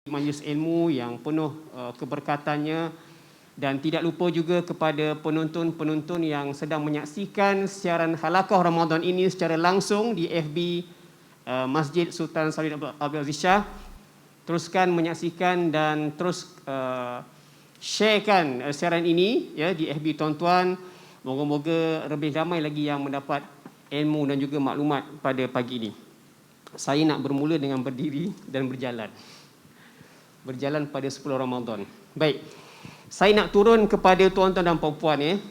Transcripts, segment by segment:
majlis ilmu yang penuh keberkatannya, dan tidak lupa juga kepada penonton-penonton yang sedang menyaksikan siaran halaqah Ramadan ini secara langsung di FB Masjid Sultan Salim Abdul Aziz Shah. Teruskan menyaksikan dan terus sharekan siaran ini ya di FB tuan-tuan. Moga-moga lebih ramai lagi yang mendapat ilmu dan juga maklumat pada pagi ini. Saya nak bermula dengan berdiri dan berjalan pada 10 Ramadan. Baik. Saya nak turun kepada tuan-tuan dan puan-puan ya.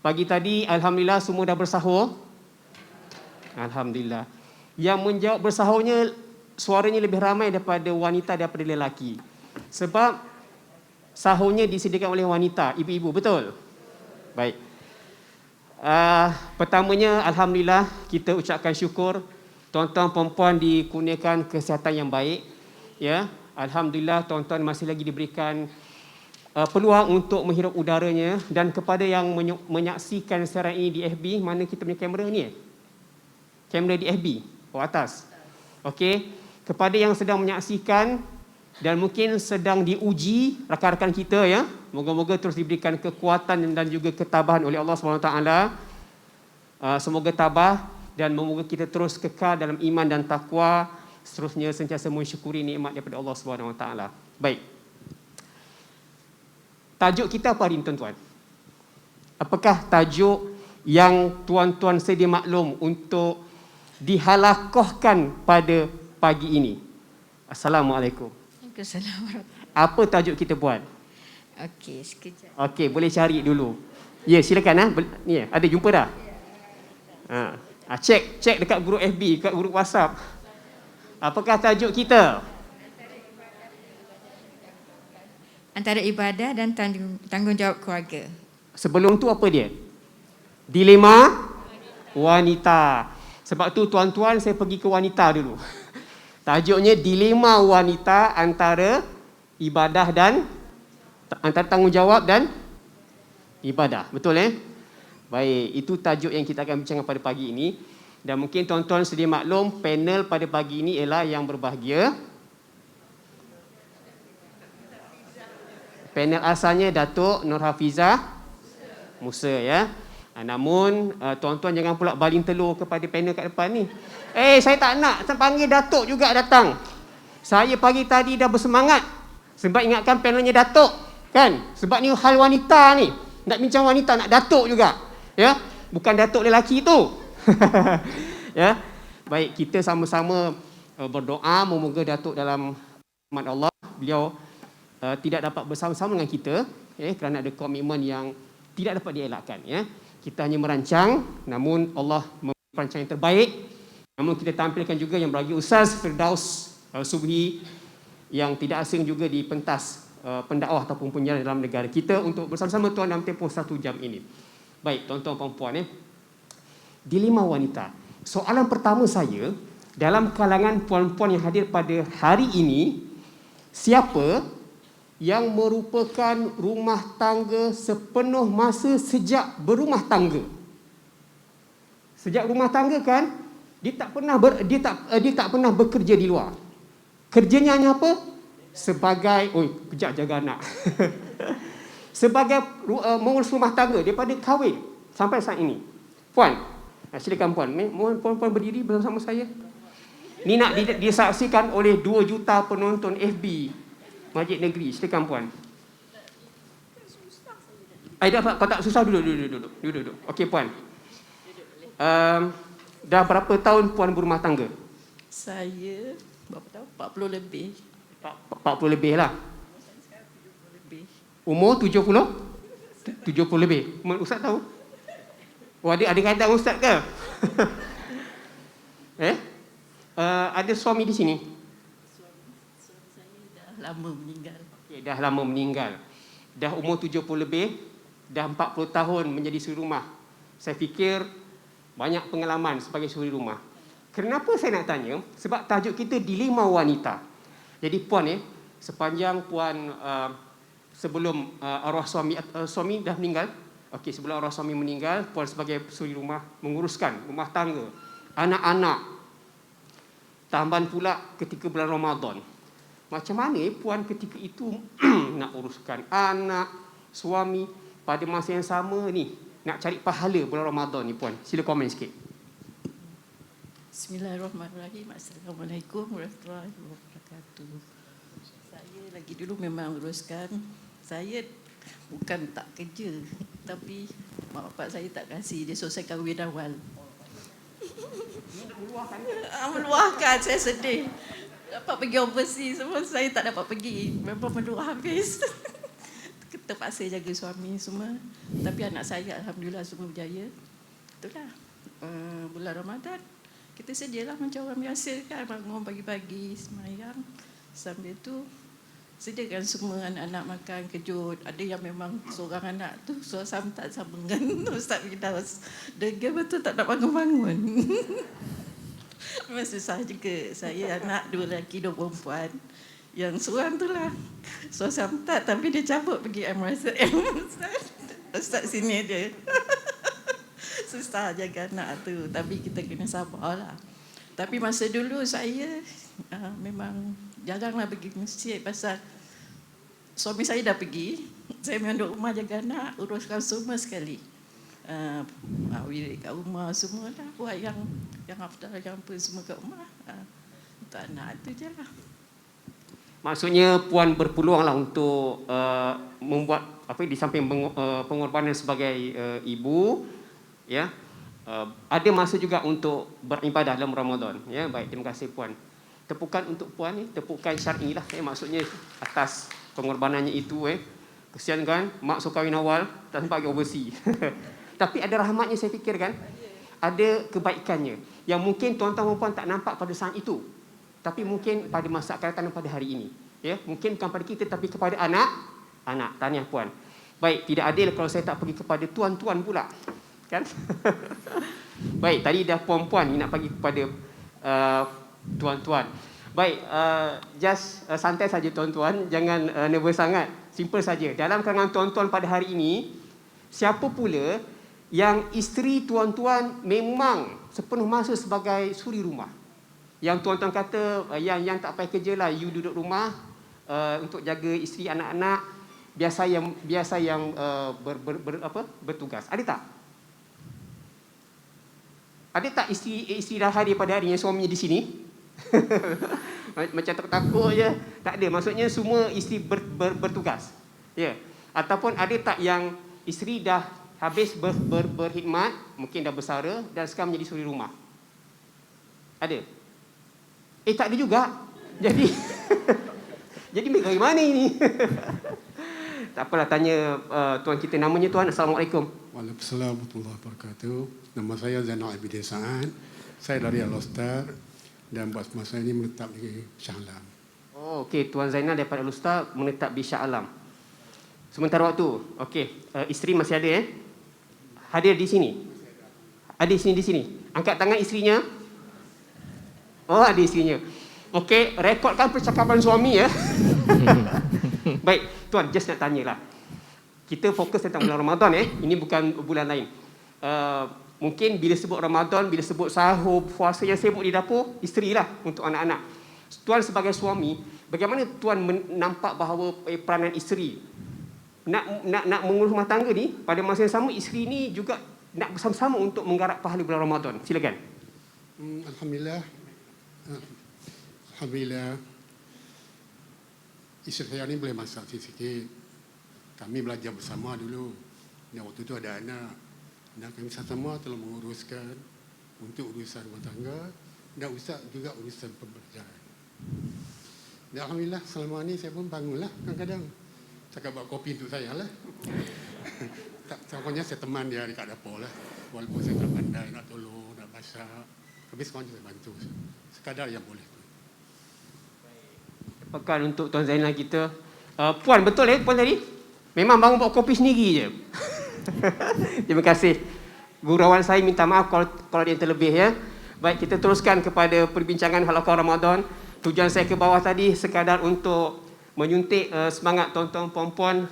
Pagi tadi alhamdulillah semua dah bersahur. Alhamdulillah. Yang menjawab bersahurnya suaranya lebih ramai daripada wanita daripada lelaki. Sebab sahurnya disediakan oleh wanita, ibu-ibu, betul? Baik. Pertamanya alhamdulillah kita ucapkan syukur tuan-tuan puan-puan dikurniakan kesihatan yang baik ya. Alhamdulillah tuan-tuan masih lagi diberikan peluang untuk menghirup udaranya. Dan kepada yang menyaksikan siaran ini di FB, mana kita punya kamera ni? Kamera di FB, atas. Okey, kepada yang sedang menyaksikan dan mungkin sedang diuji rakan-rakan kita ya, moga-moga terus diberikan kekuatan dan juga ketabahan oleh Allah SWT. Semoga tabah dan semoga kita terus kekal dalam iman dan takwa, seterusnya sentiasa mensyukuri nikmat daripada Allah SWT. Baik. Tajuk kita apa hari ini tuan-tuan? Apakah tajuk yang tuan-tuan sedia maklum untuk dihalaqahkan pada pagi ini? Assalamualaikum. Waalaikumsalam. Apa tajuk kita buat? Okey, sekejap. Okey, boleh cari dulu. Ya, silakan Ya, ada jumpa dah? Cek dekat grup FB, dekat grup WhatsApp. Apakah tajuk kita? Antara ibadah dan tanggungjawab keluarga. Sebelum tu apa dia? Dilema wanita. Sebab tu tuan-tuan saya pergi ke wanita dulu. Tajuknya dilema wanita antara ibadah dan antara tanggungjawab dan ibadah. Betul Baik, itu tajuk yang kita akan bincangkan pada pagi ini. Dan mungkin tuan-tuan sedia maklum panel pada pagi ini ialah yang berbahagia. Panel asalnya Datuk Nur Hafizah Musa ya. Namun tuan-tuan jangan pula baling telur kepada panel kat depan ni. Saya tak nak panggil Datuk juga datang. Saya pagi tadi dah bersemangat sebab ingatkan panelnya Datuk kan. Sebab ni hal wanita ni. Nak bincang wanita, nak Datuk juga. Ya, bukan Datuk lelaki tu. Ya. Baik, kita sama-sama berdoa moga Datuk dalam rahmat Allah beliau tidak dapat bersama-sama dengan kita kerana ada komitmen yang tidak dapat dielakkan ya. Kita hanya merancang, namun Allah merancang yang terbaik. Namun kita tampilkan juga yang bagi Ustaz Firdaus Subhi yang tidak asing juga di pentas pendakwah ataupun penyiaran dalam negara kita untuk bersama-sama tuan dalam tempoh 1 jam ini. Baik, tuan-tuan puan-puan dilema wanita. Soalan pertama saya, dalam kalangan puan-puan yang hadir pada hari ini, siapa yang merupakan rumah tangga sepenuh masa sejak berumah tangga? Sejak rumah tangga kan, dia tak pernah bekerja di luar. Kerjanya hanya apa? Sebagai kejap jaga anak. Sebagai mengurus rumah tangga daripada kahwin sampai saat ini. Puan, silakan puan. Mohon puan-puan berdiri bersama saya. Ni nak disaksikan oleh 2 juta penonton FB Masjid Negeri. Silakan puan. Kau tak susah, duduk. Okey puan. Dah berapa tahun puan berumah tangga? Saya berapa tahun? 40 lebih. 40 lebih lah. Umur 70 lebih. Ustaz tahu? Ada kaitan Ustaz ke? Ada suami di sini? Suami saya dah lama meninggal. Okay, dah lama meninggal. Dah umur 70 lebih, dah 40 tahun menjadi suri rumah. Saya fikir banyak pengalaman sebagai suri rumah. Kenapa saya nak tanya? Sebab tajuk kita dilema wanita. Jadi puan sepanjang puan sebelum arwah suami dah meninggal. Okey, sebelum arwah suami meninggal, puan sebagai suri rumah menguruskan rumah tangga, anak-anak. Tambahan pula ketika bulan Ramadan. Macam mana puan ketika itu nak uruskan anak, suami pada masa yang sama ni, nak cari pahala bulan Ramadan ni puan? Sila komen sikit. Bismillahirrahmanirrahim. Assalamualaikum warahmatullahi wabarakatuh. Saya lagi dulu memang uruskan. Saya bukan tak kerja, tapi mak bapak saya tak kasih. Dia suruh saya kahwin awal. Meluahkan, saya sedih. Dapat pergi overseas semua, saya tak dapat pergi. Memang meluah habis. Terpaksa jaga suami semua. Tapi anak saya alhamdulillah semua berjaya. Itulah bulan Ramadan. Kita sedialah macam orang biasa kan, bangun pagi-pagi sembahyang. Sambil tu sediakan semua anak-anak makan kejut. Ada yang memang seorang anak tu suasam tak sama dengan Ustaz Firdaus. Degil betul tak nak bangun-bangun. Memang susah juga. Saya anak 2 lelaki 2 perempuan. Yang seorang tu lah suasam tak, tapi dia cabut pergi Ustaz sini dia. Susah jaga anak tu, tapi kita kena sabarlah. Tapi masa dulu saya memang jaranglah pergi masjid pasal suami saya dah pergi. Saya memang duduk rumah jaga anak, uruskan semua sekali. Wirid kat rumah semua dah buat yang afdal, yang apa semua kat rumah. Untuk anak tu je lah. Maksudnya puan berpeluang lah untuk membuat apa di samping pengorbanan sebagai ibu, ya, ada masa juga untuk beribadah dalam Ramadan. Ya, baik, terima kasih puan. Tepukan untuk puan ni, tepukan syar'i lah. Maksudnya atas pengorbanannya itu. Kesian kan, mak suruh kahwin awal, tak sempat pergi overseas. Tapi ada rahmatnya saya fikir kan. Ada kebaikannya yang mungkin tuan-tuan dan puan tak nampak pada saat itu. Tapi mungkin pada masa akan datang, pada hari ini. Ya, mungkin bukan pada kita tapi kepada anak. Tahniah puan. Baik, tidak adil kalau saya tak pergi kepada tuan-tuan pula. Kan? Baik, tadi dah puan-puan ni nak bagi kepada tuan-tuan. Baik, just santai saja tuan-tuan, jangan nervous sangat. Simple saja. Dalam kalangan tuan-tuan pada hari ini, siapa pula yang isteri tuan-tuan memang sepenuh masa sebagai suri rumah? Yang tuan-tuan kata yang tak payah kerja lah, you duduk rumah untuk jaga isteri anak-anak, biasa yang bertugas. Ada tak? Ada tak isteri dah hadir pada hari yang suaminya di sini? Macam takut je. Tak ada. Maksudnya semua isteri bertugas. Ya. Ataupun ada tak yang isteri dah habis berkhidmat, mungkin dah bersara dan sekarang menjadi suri rumah? Ada? Tak ada juga. Jadi jadi bagaimana ini? Tak apalah, tanya tuan kita. Namanya tuan. Assalamualaikum. Waalaikumsalam warahmatullahi wabarakatuh. Nama saya Zainal Abidin Sa'ad. Saya dari Al-Ustar dan buat masa ini menetap di Shah Alam. Oh, okey, Tuan Zainal daripada Al-Ustar menetap di Shah Alam. Sementara waktu. Okey, isteri masih ada hadir di sini? Ada di sini. Angkat tangan isterinya. Oh, ada isterinya. Okey, rekodkan percakapan suami ya. Baik, tuan, just nak tanyalah. Kita fokus tentang bulan Ramadan Ini bukan bulan lain. Mungkin bila sebut Ramadan, bila sebut sahur, puasa, yang sibuk di dapur isterilah untuk anak-anak. Tuan sebagai suami, bagaimana tuan nampak bahawa peranan isteri nak mengurus rumah tangga ni, pada masa yang sama isteri ni juga nak bersama-sama untuk menggarap pahala bulan Ramadan? Silakan. Alhamdulillah. Isteri saya ni boleh masak sikit. Kami belajar bersama dulu. Dan waktu tu ada anak. Dan kami sama-sama telah menguruskan untuk urusan rumah tangga dan Ustaz juga urusan pembelajaran. Dan alhamdulillah selama ni saya pun bangunlah kadang-kadang. Cakap buat kopi untuk saya lah. Pokoknya saya teman dia dekat dapur lah. Walaupun saya tak pandai nak tolong, nak masak. Tapi semuanya saya bantu. Sekadar yang boleh. Tepakan untuk Tuan Zainal kita. Puan, betul Puan tadi? Memang bangun buat kopi sendiri je. Terima kasih. Gurauan saya minta maaf kalau dia terlebih ya. Baik, kita teruskan kepada perbincangan halaqah Ramadan. Tujuan saya ke bawah tadi sekadar untuk menyuntik semangat tuan-tuan puan-puan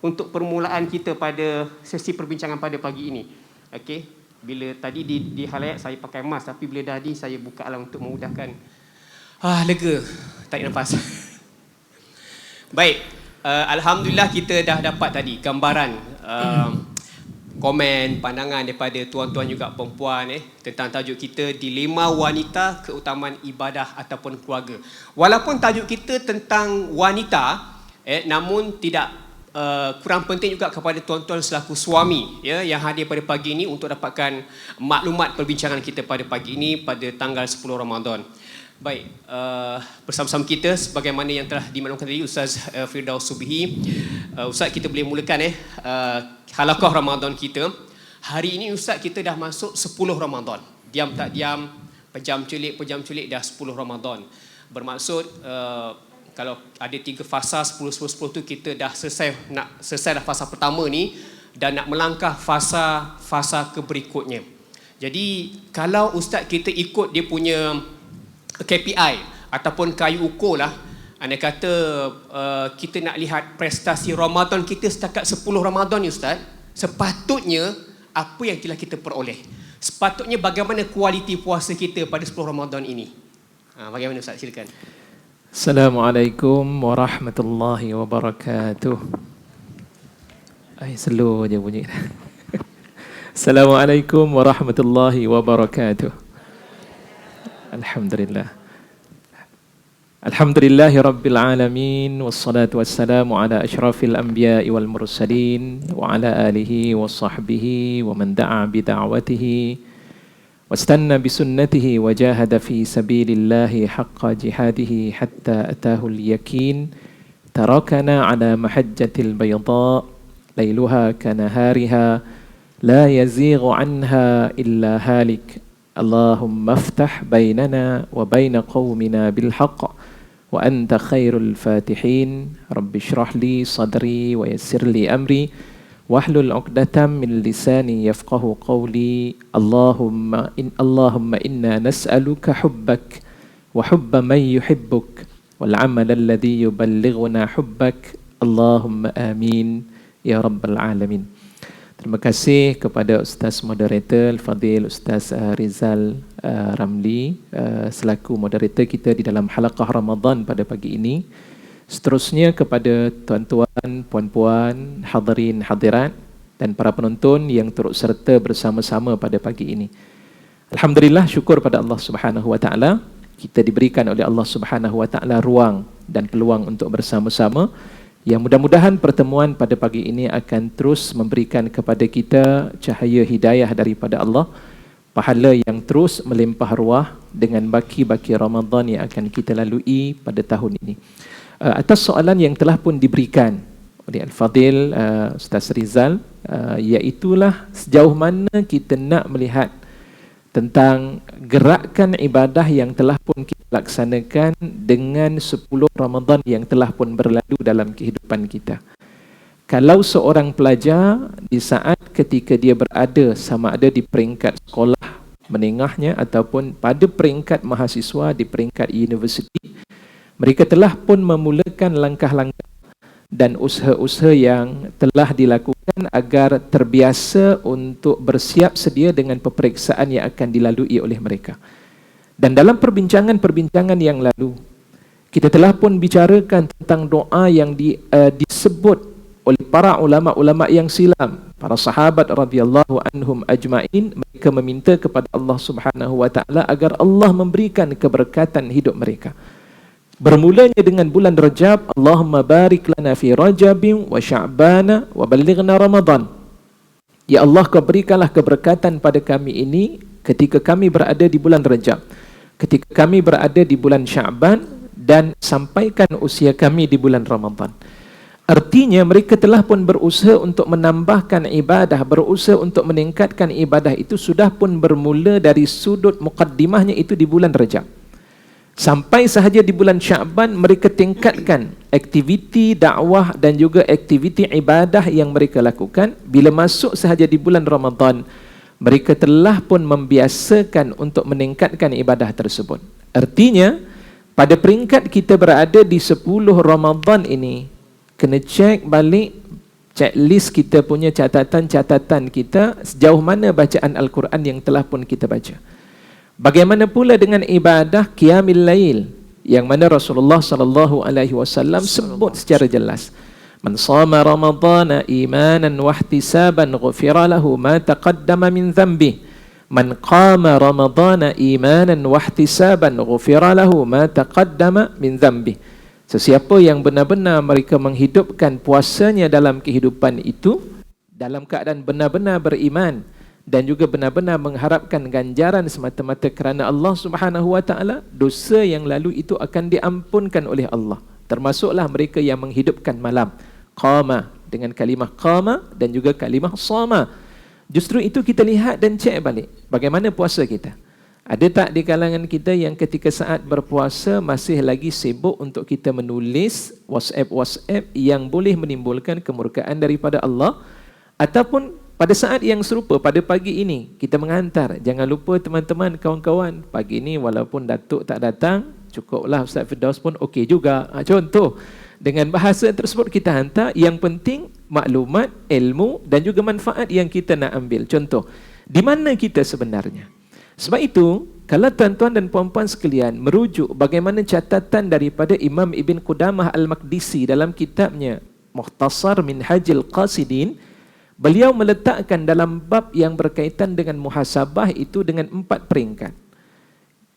untuk permulaan kita pada sesi perbincangan pada pagi ini. Okey, bila tadi di halayak saya pakai mask, tapi bila dah saya buka alam untuk memudahkan Lega. Tarik nafas. Baik. Alhamdulillah kita dah dapat tadi gambaran komen, pandangan daripada tuan-tuan juga perempuan tentang tajuk kita dilema wanita, keutamaan ibadah ataupun keluarga. Walaupun tajuk kita tentang wanita, namun tidak kurang penting juga kepada tuan-tuan selaku suami yang hadir pada pagi ini untuk dapatkan maklumat perbincangan kita pada pagi ini pada tanggal 10 Ramadan. Baik, bersama-sama kita sebagaimana yang telah dimaklumkan tadi Ustaz Firdaus Subihi. Ustaz, kita boleh mulakan halaqah Ramadan kita. Hari ini Ustaz kita dah masuk 10 Ramadan. Diam tak diam, pejam celik dah 10 Ramadan. Bermaksud kalau ada 3 fasa 10 tu kita dah selesai dah fasa pertama ni dan nak melangkah fasa ke berikutnya. Jadi kalau Ustaz kita ikut dia punya KPI ataupun kayu ukur lah, anda kata kita nak lihat prestasi Ramadan kita setakat 10 Ramadan ni Ustaz, sepatutnya apa yang telah kita peroleh, sepatutnya bagaimana kualiti puasa kita pada 10 Ramadan ini. Bagaimana Ustaz, silakan. Assalamualaikum warahmatullahi wabarakatuh. Slow je bunyi. Assalamualaikum warahmatullahi wabarakatuh. Alhamdulillah. Alhamdulillahi rabbil alamin, wassalatu wassalamu ala asyrafil anbiya'i wal mursalin wa ala alihi wa sahbihi wa man da'a bi da'watihi wastanna bi sunnatihi wa jahada fi sabilillahi haqqa jihadihi hatta atahul yakin. Tarakana ala mahajjatil bayda layluha kanahariha la yazighu anha illa halik. Allahumma aftah bainana wa baina qawmina bilhaq wa anta khairul fatihin. Rabbi shrah li sadri wa yassir li amri wahlul 'uqdatam min lisani yafqahu qawli. Allahumma inna nas'aluka hubbak wa hubba man yuhibbuk wal 'amal alladhi yuballighuna hubbak. Allahumma amin ya rabbal alamin. Terima kasih kepada Ustaz Moderator Al-Fadhil Ustaz Rizal Ramli selaku moderator kita di dalam halaqah Ramadan pada pagi ini. Seterusnya kepada tuan-tuan, puan-puan, hadirin, hadirat dan para penonton yang turut serta bersama-sama pada pagi ini. Alhamdulillah, syukur pada Allah Subhanahu wa taala, kita diberikan oleh Allah Subhanahu wa taala ruang dan peluang untuk bersama-sama. Yang mudah-mudahan pertemuan pada pagi ini akan terus memberikan kepada kita cahaya hidayah daripada Allah, pahala yang terus melimpah ruah dengan baki-baki Ramadan yang akan kita lalui pada tahun ini. Atas soalan yang telah pun diberikan oleh Al-Fadhil Ustaz Rizal, iaitulah sejauh mana kita nak melihat tentang gerakan ibadah yang telah pun kita laksanakan dengan 10 Ramadan yang telah pun berlalu dalam kehidupan kita. Kalau seorang pelajar di saat ketika dia berada sama ada di peringkat sekolah menengahnya ataupun pada peringkat mahasiswa di peringkat universiti, mereka telah pun memulakan langkah-langkah dan usaha-usaha yang telah dilakukan agar terbiasa untuk bersiap sedia dengan peperiksaan yang akan dilalui oleh mereka. Dan dalam perbincangan-perbincangan yang lalu, kita telah pun bicarakan tentang doa yang disebut oleh para ulama-ulama yang silam, para sahabat radhiyallahu anhum ajma'in. Mereka meminta kepada Allah Subhanahu wa taala agar Allah memberikan keberkatan hidup mereka. Bermulanya dengan bulan Rajab, Allahumma barik lana fi Rajabin wa Sya'bana wa ballighna Ramadan. Ya Allah, kau berikanlah keberkatan pada kami ini ketika kami berada di bulan Rajab, ketika kami berada di bulan Sya'ban, dan sampaikan usia kami di bulan Ramadan. Artinya mereka telah pun berusaha untuk menambahkan ibadah, berusaha untuk meningkatkan ibadah itu sudah pun bermula dari sudut muqaddimahnya itu di bulan Rajab. Sampai sahaja di bulan Sya'ban mereka tingkatkan aktiviti dakwah dan juga aktiviti ibadah yang mereka lakukan. Bila masuk sahaja di bulan Ramadan, mereka telah pun membiasakan untuk meningkatkan ibadah tersebut. Artinya, pada peringkat kita berada di 10 Ramadan ini, kena cek balik checklist kita punya catatan-catatan kita sejauh mana bacaan Al-Quran yang telah pun kita baca. Bagaimana pula dengan ibadah Qiyamil Lail? yang mana Rasulullah sallallahu alaihi wasallam sebut secara jelas, man shama ramadhana imanan wa ihtisaban ghufira lahu ma taqaddama min dhanbi, man qama ramadhana imanan wa ihtisaban ghufira lahu ma taqaddama min dhanbi. Sesiapa yang benar-benar mereka menghidupkan puasanya dalam kehidupan itu dalam keadaan benar-benar beriman dan juga benar-benar mengharapkan ganjaran semata-mata kerana Allah Subhanahu wa taala, dosa yang lalu itu akan diampunkan oleh Allah. Termasuklah mereka yang menghidupkan malam. Qama dengan kalimah qama dan juga kalimah shama. Justru itu kita lihat dan cek balik bagaimana puasa kita. Ada tak di kalangan kita yang ketika saat berpuasa masih lagi sibuk untuk kita menulis WhatsApp yang boleh menimbulkan kemurkaan daripada Allah? Ataupun pada saat yang serupa pada pagi ini kita menghantar, jangan lupa teman-teman, kawan-kawan, pagi ini walaupun Datuk tak datang, cukuplah Ustaz Firdaus pun okey juga. Contoh, dengan bahasa tersebut kita hantar, yang penting maklumat, ilmu dan juga manfaat yang kita nak ambil. Contoh, di mana kita sebenarnya? Sebab itu, kalau tuan-tuan dan puan-puan sekalian merujuk bagaimana catatan daripada Imam Ibn Qudamah Al-Maqdisi dalam kitabnya Mukhtasar Minhajil Qasidin, beliau meletakkan dalam bab yang berkaitan dengan muhasabah itu dengan 4 peringkat.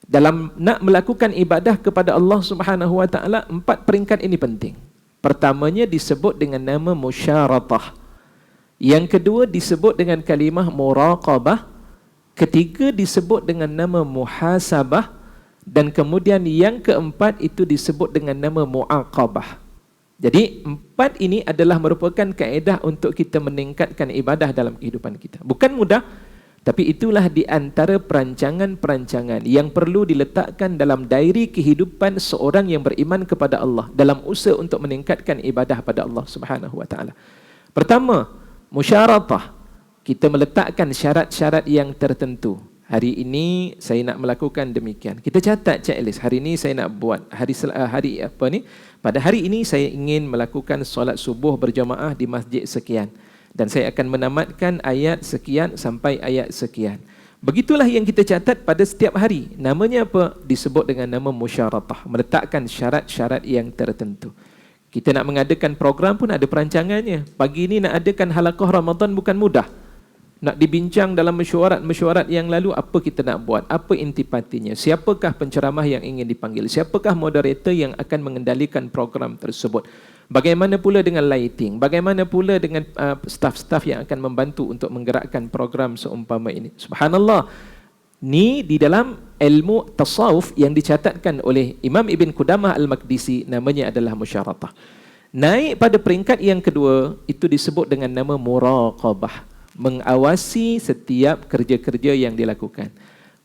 Dalam nak melakukan ibadah kepada Allah Subhanahu wa taala, 4 peringkat ini penting. Pertamanya disebut dengan nama musyaratah. Yang kedua disebut dengan kalimah muraqabah. Ketiga disebut dengan nama muhasabah. Dan kemudian yang keempat itu disebut dengan nama muaqabah. Jadi 4 ini adalah merupakan kaedah untuk kita meningkatkan ibadah dalam kehidupan kita. Bukan mudah, tapi itulah di antara perancangan-perancangan yang perlu diletakkan dalam diary kehidupan seorang yang beriman kepada Allah dalam usaha untuk meningkatkan ibadah pada Allah Subhanahu wa taala. Pertama, musyaratah. Kita meletakkan syarat-syarat yang tertentu. Hari ini saya nak melakukan demikian. Kita catat checklist. Hari ini saya nak buat. Pada hari ini saya ingin melakukan solat subuh berjamaah di masjid sekian. Dan saya akan menamatkan ayat sekian sampai ayat sekian. Begitulah yang kita catat pada setiap hari. Namanya apa? Disebut dengan nama musyaratah. Meletakkan syarat-syarat yang tertentu. Kita nak mengadakan program pun ada perancangannya. Pagi ini nak adakan halaqah Ramadan bukan mudah. Nak dibincang dalam mesyuarat yang lalu, apa kita nak buat, apa intipatinya, siapakah penceramah yang ingin dipanggil, siapakah moderator yang akan mengendalikan program tersebut, bagaimana pula dengan lighting, bagaimana pula dengan staff-staff yang akan membantu untuk menggerakkan program seumpama ini. Subhanallah, ni di dalam ilmu tasawuf yang dicatatkan oleh Imam Ibn Qudamah Al-Maqdisi, namanya adalah musyaratah. Naik pada peringkat yang kedua, itu disebut dengan nama muraqabah. Mengawasi setiap kerja-kerja yang dilakukan.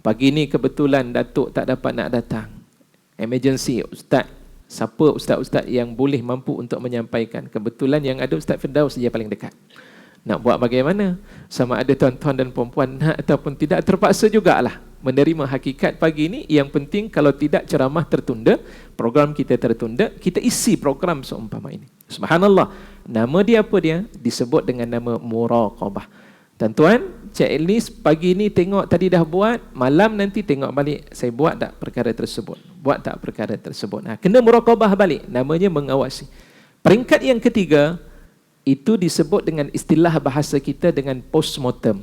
Pagi ni kebetulan Datuk tak dapat nak datang. Emergency, Ustaz. Siapa Ustaz-Ustaz yang boleh mampu untuk menyampaikan? Kebetulan yang ada Ustaz Firdaus saja paling dekat. Nak buat bagaimana? Sama ada tuan-tuan dan puan-puan nak ataupun tidak, terpaksa jugalah menerima hakikat pagi ini. Yang penting kalau tidak ceramah tertunda, program kita tertunda, kita isi program seumpama ini. Subhanallah. Nama dia apa dia? Disebut dengan nama muraqabah. Tuan-tuan, checklist pagi ni tengok tadi dah buat, malam nanti tengok balik saya buat tak perkara tersebut. Buat tak perkara tersebut. Kena muraqabah balik, namanya mengawasi. Peringkat yang ketiga itu disebut dengan istilah bahasa kita dengan postmortem.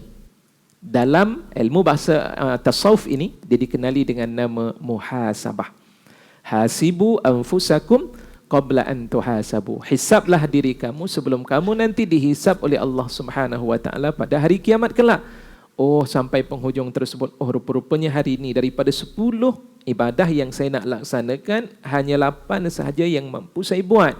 Dalam ilmu bahasa tasawuf ini dia dikenali dengan nama muhasabah. Hasibu anfusakum qabla an tuhasabu. Hisablah diri kamu sebelum kamu nanti dihisab oleh Allah Subhanahu wa taala pada hari kiamat kelak. Oh, sampai penghujung tersebut, oh rupa-rupanya hari ini daripada 10 ibadah yang saya nak laksanakan, hanya 8 sahaja yang mampu saya buat.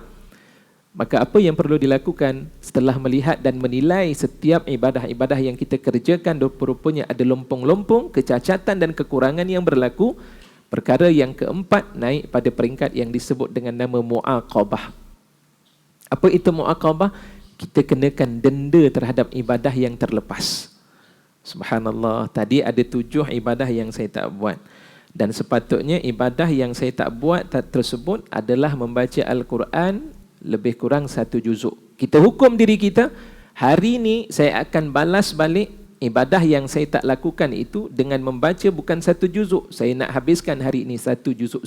Maka apa yang perlu dilakukan setelah melihat dan menilai setiap ibadah-ibadah yang kita kerjakan, rupa-rupanya ada lompong-lompong, kecacatan dan kekurangan yang berlaku. Perkara yang keempat naik pada peringkat yang disebut dengan nama muaqabah. Apa itu muaqabah? Kita kenakan denda terhadap ibadah yang terlepas. Subhanallah, tadi ada 7 ibadah yang saya tak buat. Dan sepatutnya ibadah yang saya tak buat tersebut adalah membaca Al-Quran lebih kurang 1 juzuk. Kita hukum diri kita, hari ini saya akan balas balik ibadah yang saya tak lakukan itu dengan membaca bukan 1 juzuk. Saya nak habiskan hari ini 1,5 juzuk.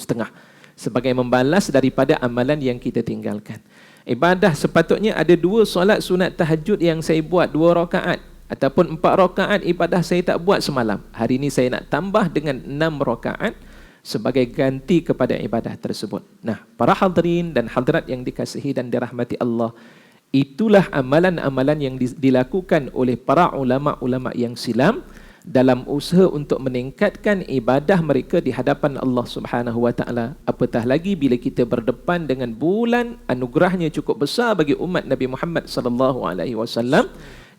sebagai membalas daripada amalan yang kita tinggalkan. Ibadah sepatutnya ada 2 solat sunat tahajud yang saya buat 2 rakaat ataupun 4 rakaat ibadah saya tak buat semalam. Hari ini saya nak tambah dengan 6 rakaat sebagai ganti kepada ibadah tersebut. Nah, para hadirin dan hadirat yang dikasihi dan dirahmati Allah, itulah amalan-amalan yang dilakukan oleh para ulama-ulama yang silam dalam usaha untuk meningkatkan ibadah mereka di hadapan Allah Subhanahu wa taala. Apatah lagi bila kita berdepan dengan bulan anugerahnya cukup besar bagi umat Nabi Muhammad sallallahu alaihi wasallam,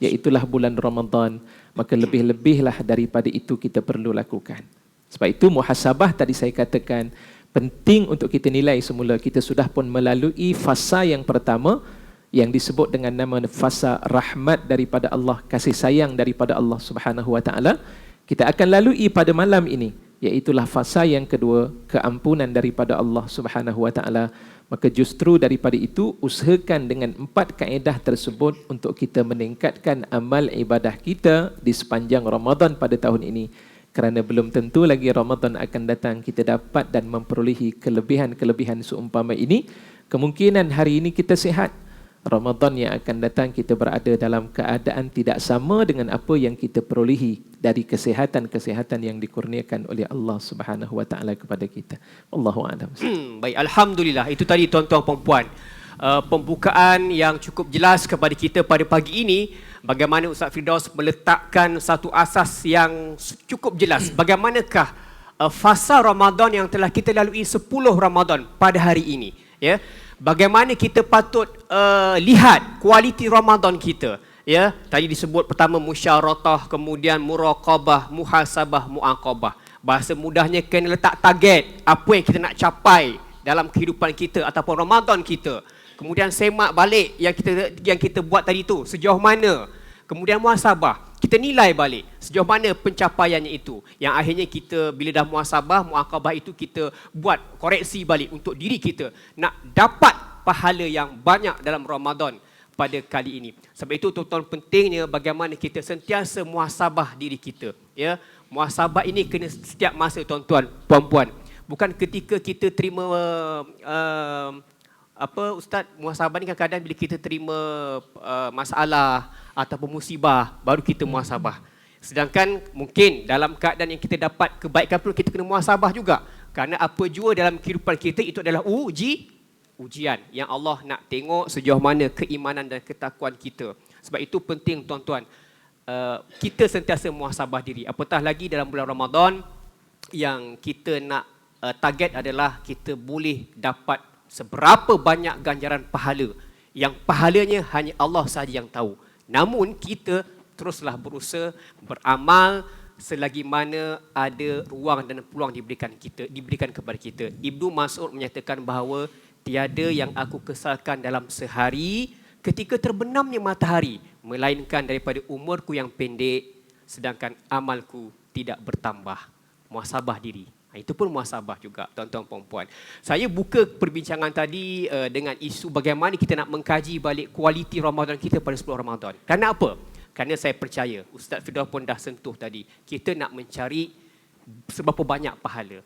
iaitulah bulan Ramadan, maka lebih-lebihlah daripada itu kita perlu lakukan. Sebab itu muhasabah tadi saya katakan penting untuk kita nilai semula. Kita sudah pun melalui fasa yang pertama yang disebut dengan nama fasa rahmat daripada Allah, kasih sayang daripada Allah Subhanahu wa taala. Kita akan lalui pada malam ini, iaitulah fasa yang kedua, keampunan daripada Allah Subhanahu wa taala. Maka justru daripada itu usahakan dengan 4 kaedah tersebut untuk kita meningkatkan amal ibadah kita di sepanjang Ramadan pada tahun ini. Kerana belum tentu lagi Ramadan akan datang kita dapat dan memperolehi kelebihan-kelebihan seumpama ini. Kemungkinan hari ini kita sihat, Ramadan yang akan datang kita berada dalam keadaan tidak sama dengan apa yang kita perolehi dari kesihatan-kesihatan yang dikurniakan oleh Allah Subhanahu wa taala kepada kita. Wallahu a'lam. Baik, alhamdulillah. Itu tadi tuan-tuan dan puan, pembukaan yang cukup jelas kepada kita pada pagi ini, bagaimana Ustaz Firdaus meletakkan satu asas yang cukup jelas. Bagaimanakah fasa Ramadan yang telah kita lalui 10 Ramadan pada hari ini, ya. Bagaimana kita patut lihat kualiti Ramadan kita, ya. Tadi disebut pertama musyaratah, kemudian muraqabah, muhasabah, muaqabah. Bahasa mudahnya kena letak target apa yang kita nak capai dalam kehidupan kita ataupun Ramadan kita. Kemudian semak balik yang kita buat tadi tu sejauh mana. Kemudian muhasabah, kita nilai balik sejauh mana pencapaiannya itu. Yang akhirnya kita bila dah muhasabah, muaqabah itu kita buat koreksi balik untuk diri kita nak dapat pahala yang banyak dalam Ramadan pada kali ini. Sebab itu tuan-tuan, pentingnya bagaimana kita sentiasa muhasabah diri kita, ya. Muhasabah ini kena setiap masa tuan-tuan, puan-puan. Bukan ketika kita terima Ustaz, muhasabah ni kadang-kadang bila kita terima masalah ataupun musibah baru kita muhasabah. Sedangkan mungkin dalam keadaan yang kita dapat kebaikan pun kita kena muhasabah juga. Kerana apa jua dalam kehidupan kita itu adalah ujian yang Allah nak tengok sejauh mana keimanan dan ketakwaan kita. Sebab itu penting tuan-tuan, kita sentiasa muhasabah diri. Apatah lagi dalam bulan Ramadan yang kita nak target adalah kita boleh dapat seberapa banyak ganjaran pahala yang pahalanya hanya Allah sahaja yang tahu. Namun kita teruslah berusaha beramal selagi mana ada ruang dan peluang diberikan kepada kita. Ibnu Mas'ud menyatakan bahawa tiada yang aku kesalkan dalam sehari ketika terbenamnya matahari melainkan daripada umurku yang pendek sedangkan amalku tidak bertambah. Muhasabah diri. Itu pun muhasabah juga tuan-tuan dan puan-puan. Saya buka perbincangan tadi dengan isu bagaimana kita nak mengkaji balik kualiti Ramadan kita pada 10 Ramadan. Kerana apa? Kerana saya percaya, Ustaz Firdaus pun dah sentuh tadi, kita nak mencari seberapa banyak pahala.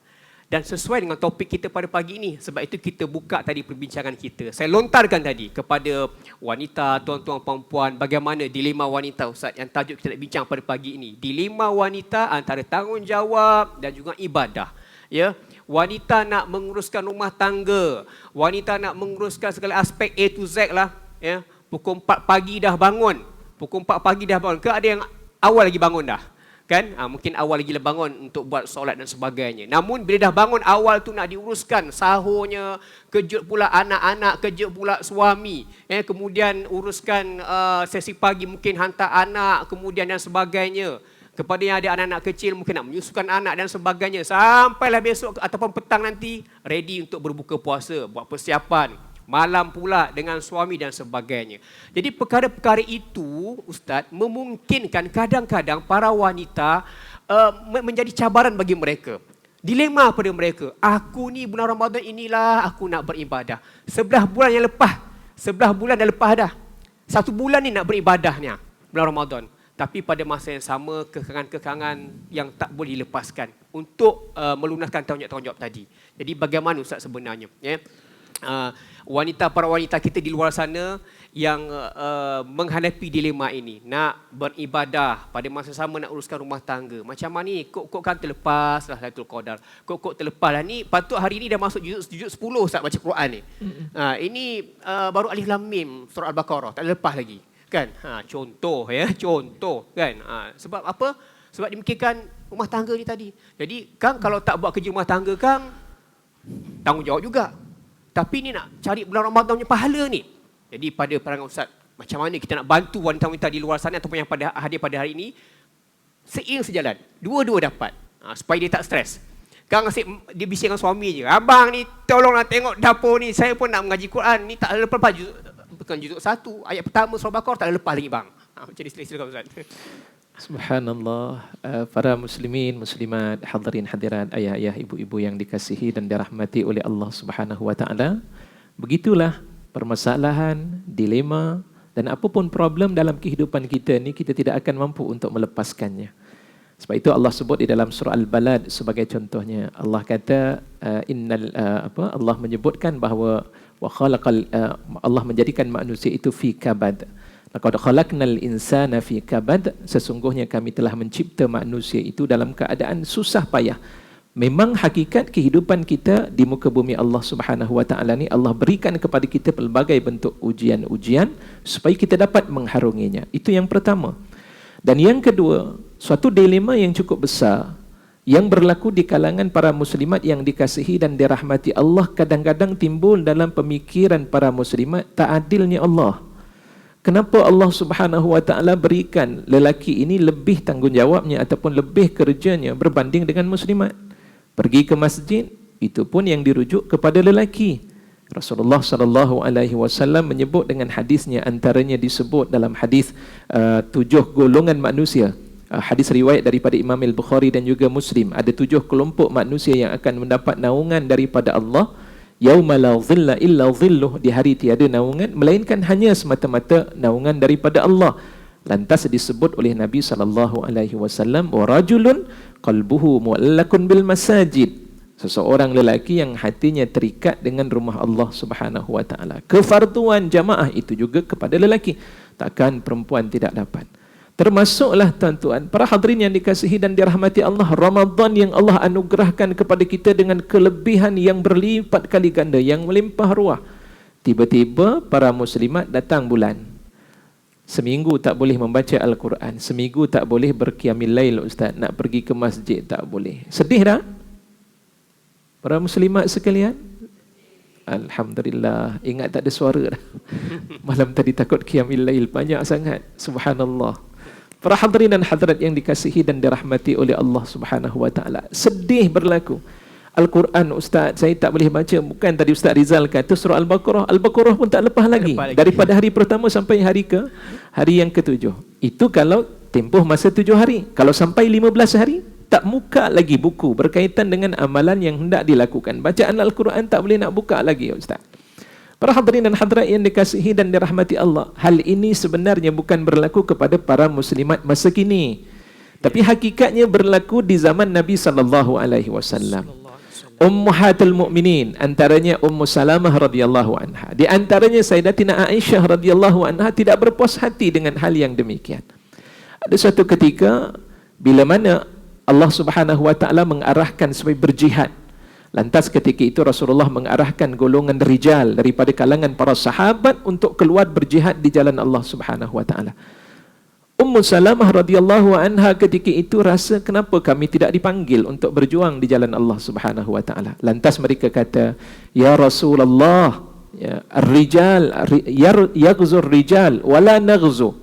Dan sesuai dengan topik kita pada pagi ini, sebab itu kita buka tadi perbincangan kita. Saya lontarkan tadi kepada wanita, tuan-tuan puan-puan, bagaimana dilema wanita, Ustaz, yang tajuk kita nak bincang pada pagi ini. Dilema wanita antara tanggungjawab dan juga ibadah. Ya, wanita nak menguruskan rumah tangga, wanita nak menguruskan segala aspek A to Z lah, ya. Pukul 4 pagi dah bangun. Ke ada yang awal lagi bangun dah? Kan? Mungkin awal lagi bangun untuk buat solat dan sebagainya. Namun bila dah bangun awal tu nak diuruskan sahurnya, kejut pula anak-anak, kejut pula suami, kemudian uruskan sesi pagi mungkin hantar anak, kemudian dan sebagainya. Kepada yang ada anak-anak kecil mungkin nak menyusukan anak dan sebagainya. Sampailah besok ataupun petang nanti ready untuk berbuka puasa, buat persiapan. Malam pula dengan suami dan sebagainya. Jadi perkara-perkara itu, Ustaz, memungkinkan kadang-kadang para wanita menjadi cabaran bagi mereka. Dilema pada mereka. Aku ni bulan Ramadan inilah aku nak beribadah. 11 bulan yang lepas dah. 1 bulan ni nak beribadahnya bulan Ramadan. tapi pada masa yang sama kekangan-kekangan yang tak boleh dilepaskan untuk melunaskan tanggungjawab tadi. Jadi bagaimana Ustaz sebenarnya para wanita kita di luar sana yang menghadapi dilema ini, nak beribadah pada masa sama nak uruskan rumah tangga. Macam mana ni? Kok kan terlepas lah Lailatul Qadar. Kok terlepas lah ni, patut hari ni dah masuk juzuk 10 Ustaz baca Quran ni. Ini baru Alif Lam Mim surah Al-Baqarah, tak lepas lagi. Kan? Contoh kan. Sebab apa? Sebab dimikirkan rumah tangga ni tadi. Jadi Kang kalau tak buat kerja rumah tangga Kang, tanggungjawab juga. Tapi ni nak cari bulan Ramadan punya pahala ni. Jadi pada perangai Ustaz, macam mana kita nak bantu wanita-wanita di luar sana ataupun yang hadir pada hari ini, seiring sejalan, dua-dua dapat, supaya dia tak stres. Kang asyik dia bising dengan suami je, abang ni tolonglah tengok dapur ni, saya pun nak mengaji Quran ni, tak lepas bukan juzuk 1, ayat pertama surah Baqarah tak lepas lagi bang. Macam ni, silakan Ustaz. Subhanallah, para muslimin, muslimat, hadirin hadirat, ayah-ayah, ibu-ibu yang dikasihi dan dirahmati oleh Allah Subhanahu wa taala. Begitulah permasalahan, dilema dan apapun problem dalam kehidupan kita ni, kita tidak akan mampu untuk melepaskannya. Sebab itu Allah sebut di dalam surah Al-Balad sebagai contohnya. Allah kata Allah menyebutkan bahawa Allah menjadikan manusia itu fi kabad. Laqad khalaqnal insana fi kabad, sesungguhnya kami telah mencipta manusia itu dalam keadaan susah payah. Memang hakikat kehidupan kita di muka bumi Allah Subhanahu wa taala ni, Allah berikan kepada kita pelbagai bentuk ujian-ujian supaya kita dapat mengharunginya. Itu yang pertama. Dan yang kedua, suatu dilema yang cukup besar yang berlaku di kalangan para muslimat yang dikasihi dan dirahmati Allah, kadang-kadang timbul dalam pemikiran para muslimat, tak adilnya Allah. Kenapa Allah Subhanahu wa taala berikan lelaki ini lebih tanggungjawabnya ataupun lebih kerjanya berbanding dengan muslimat? Pergi ke masjid, itu pun yang dirujuk kepada lelaki. Rasulullah sallallahu alaihi wasallam menyebut dengan hadisnya, antaranya disebut dalam hadis 7 golongan manusia. Hadis riwayat daripada Imam Al-Bukhari dan juga Muslim. Ada 7 kelompok manusia yang akan mendapat naungan daripada Allah. Yauma la dhilla illa dhilluh, di hari tiada naungan melainkan hanya semata-mata naungan daripada Allah. Lantas disebut oleh Nabi sallallahu alaihi wasallam, wa rajulun qalbuhu mu'allakun bil masajid, seseorang lelaki yang hatinya terikat dengan rumah Allah Subhanahu wa taala. Kefarduan jamaah itu juga kepada lelaki, takkan perempuan tidak dapat. Termasuklah tuan-tuan, para hadirin yang dikasihi dan dirahmati Allah, Ramadan yang Allah anugerahkan kepada kita dengan kelebihan yang berlipat kali ganda, yang melimpah ruah. Tiba-tiba para muslimat datang bulan. Seminggu tak boleh membaca Al-Quran, seminggu tak boleh berqiyamil lail Ustaz, nak pergi ke masjid tak boleh. Sedih tak? Para muslimat sekalian? Alhamdulillah, ingat tak ada suara dah. Malam tadi takut qiyamil lail banyak sangat. Subhanallah. Para hadirin dan hadirat yang dikasihi dan dirahmati oleh Allah Subhanahu wa taala, sedih berlaku. Al-Quran Ustaz, saya tak boleh baca. Bukan tadi Ustaz Rizal kata surah Al-Baqarah, Al-Baqarah pun tak lepas lagi. Daripada hari pertama sampai hari yang ke-7. Itu kalau tempoh masa 7 hari. Kalau sampai 15 hari, tak buka lagi buku berkaitan dengan amalan yang hendak dilakukan. Bacaan Al-Quran tak boleh nak buka lagi Ustaz. Para hadirin dan hadirat yang dikasihi dan dirahmati Allah, hal ini sebenarnya bukan berlaku kepada para muslimat masa kini, tapi hakikatnya berlaku di zaman Nabi sallallahu alaihi wasallam. Ummahatul mukminin, antaranya Ummu Salamah radhiyallahu anha, di antaranya Sayyidatina Aisyah radhiyallahu anha tidak berpuas hati dengan hal yang demikian. Ada suatu ketika bila mana Allah Subhanahu wa taala mengarahkan supaya berjihad. Lantas ketika itu Rasulullah mengarahkan golongan rijal daripada kalangan para sahabat untuk keluar berjihad di jalan Allah Subhanahu wa taala. Ummu Salamah radhiyallahu anha ketika itu rasa, kenapa kami tidak dipanggil untuk berjuang di jalan Allah Subhanahu wa taala? Lantas mereka kata, ya Rasulullah, ya ar-rijal yaghzur rijal wala naghzu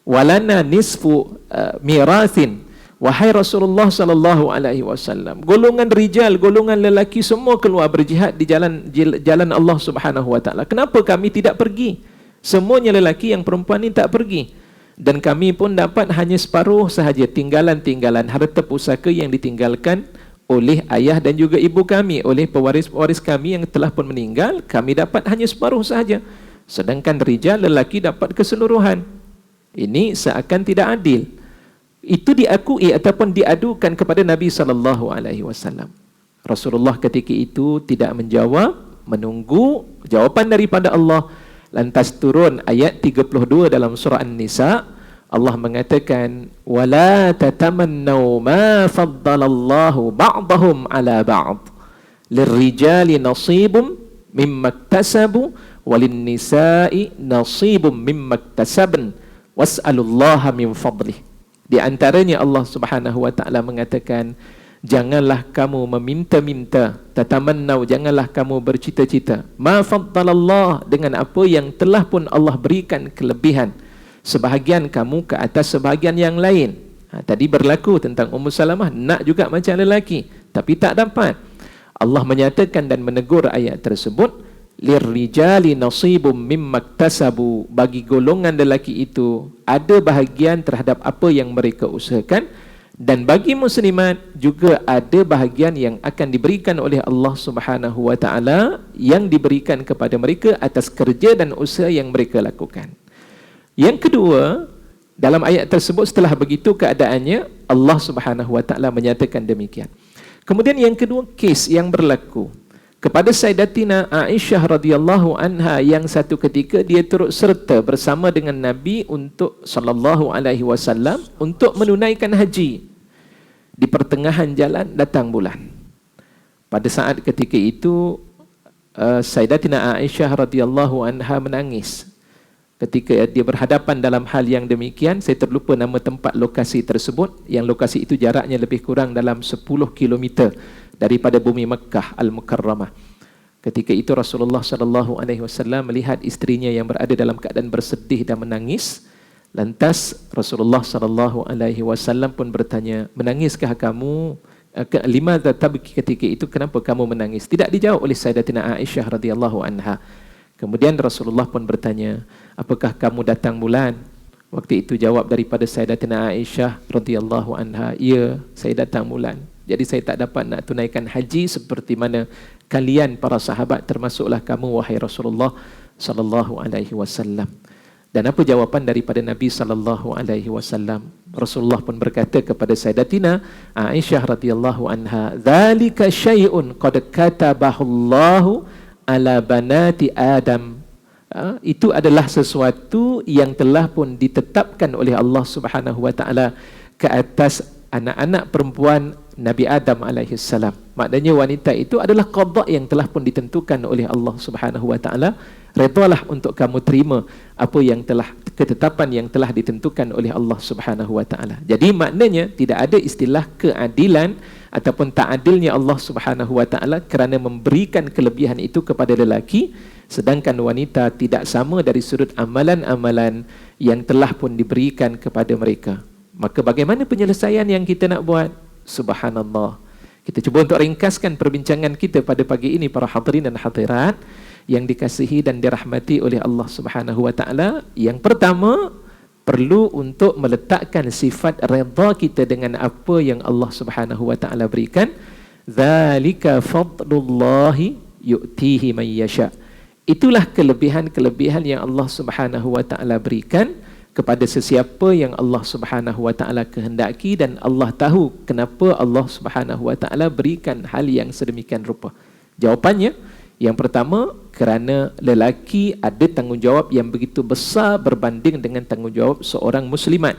walana nisfu mirathin. Wahai Rasulullah sallallahu alaihi wasallam, golongan rijal, golongan lelaki semua keluar berjihad di jalan Allah Subhanahu wa taala. Kenapa kami tidak pergi? Semuanya lelaki, yang perempuan ini tak pergi. Dan kami pun dapat hanya separuh sahaja tinggalan-tinggalan harta pusaka yang ditinggalkan oleh ayah dan juga ibu kami, oleh pewaris-pewaris kami yang telah pun meninggal. Kami dapat hanya separuh sahaja. Sedangkan rijal, lelaki dapat keseluruhan. Ini seakan tidak adil. Itu diakui ataupun diadukan kepada Nabi SAW. Rasulullah ketika itu tidak menjawab, menunggu jawapan daripada Allah. Lantas turun ayat 32 dalam surah An-Nisa. Allah mengatakan, wala tatamannaw ma faddalallahu ba'dahum ala ba'd. Lirrijali nasibum mimma iktasabu walin nisa'i nasibum mimma iktasabn was'alullaha min fadlih. Di antaranya Allah Subhanahu wa taala mengatakan, janganlah kamu meminta-minta, tatamannau, janganlah kamu bercita-cita, ma faddalallah, dengan apa yang telah pun Allah berikan kelebihan sebahagian kamu ke atas sebahagian yang lain. Tadi berlaku tentang Ummu Salamah, nak juga macam lelaki tapi tak dapat. Allah menyatakan dan menegur ayat tersebut, lirrijali nasibum mimma iktasabu, bagi golongan lelaki itu ada bahagian terhadap apa yang mereka usahakan, dan bagi muslimat juga ada bahagian yang akan diberikan oleh Allah Subhanahu wa taala yang diberikan kepada mereka atas kerja dan usaha yang mereka lakukan. Yang kedua, dalam ayat tersebut setelah begitu keadaannya, Allah Subhanahu wa taala menyatakan demikian. Kemudian yang kedua, kes yang berlaku kepada Sayyidatina Aisyah radhiyallahu anha, yang satu ketika dia turut serta bersama dengan Nabi untuk sallallahu alaihi wasallam untuk menunaikan haji. Di pertengahan jalan datang bulan. Pada saat ketika itu Sayyidatina Aisyah radhiyallahu anha menangis. Ketika dia berhadapan dalam hal yang demikian, saya terlupa nama tempat lokasi tersebut, yang lokasi itu jaraknya lebih kurang dalam 10 km daripada bumi Mekah Al-Mukarramah. Ketika itu Rasulullah SAW melihat isterinya yang berada dalam keadaan bersedih dan menangis. Lantas Rasulullah SAW pun bertanya, menangiskah kamu? Limadha tabki, ketika itu kenapa kamu menangis? Tidak dijawab oleh Sayyidatina Aisyah radhiyallahu anha. Kemudian Rasulullah pun bertanya, apakah kamu datang bulan? Waktu itu jawab daripada Sayyidatina Aisyah radhiyallahu anha, ya, saya datang bulan. Jadi saya tak dapat nak tunaikan haji seperti mana kalian para sahabat, termasuklah kamu wahai Rasulullah sallallahu alaihi wasallam. Dan apa jawapan daripada Nabi sallallahu alaihi wasallam? Rasulullah pun berkata kepada Sayyidatina Aisyah radhiyallahu anha, dzalika syai'un qad katabahu Allahu ala banati Adam. Itu adalah sesuatu yang telah pun ditetapkan oleh Allah Subhanahu wa taala ke atas anak-anak perempuan Nabi Adam alaihi salam. Maknanya wanita itu adalah qada yang telah pun ditentukan oleh Allah Subhanahu wa taala. Redalah untuk kamu terima apa yang telah, ketetapan yang telah ditentukan oleh Allah Subhanahu wa taala. Jadi maknanya tidak ada istilah keadilan ataupun tak adilnya Allah Subhanahu wa taala kerana memberikan kelebihan itu kepada lelaki, sedangkan wanita tidak sama dari sudut amalan-amalan yang telah pun diberikan kepada mereka. Maka bagaimana penyelesaian yang kita nak buat? Subhanallah. Kita cuba untuk ringkaskan perbincangan kita pada pagi ini, para hadirin dan hadirat yang dikasihi dan dirahmati oleh Allah Subhanahu wa taala. Yang pertama, perlu untuk meletakkan sifat redha kita dengan apa yang Allah Subhanahu wa taala berikan. Zalika fadlullahi yu'tihi man yasha. Itulah kelebihan-kelebihan yang Allah Subhanahu wa taala berikan kepada sesiapa yang Allah Subhanahu wa taala kehendaki, dan Allah tahu kenapa Allah Subhanahu wa taala berikan hal yang sedemikian rupa. Jawapannya, yang pertama, kerana lelaki ada tanggungjawab yang begitu besar berbanding dengan tanggungjawab seorang muslimat.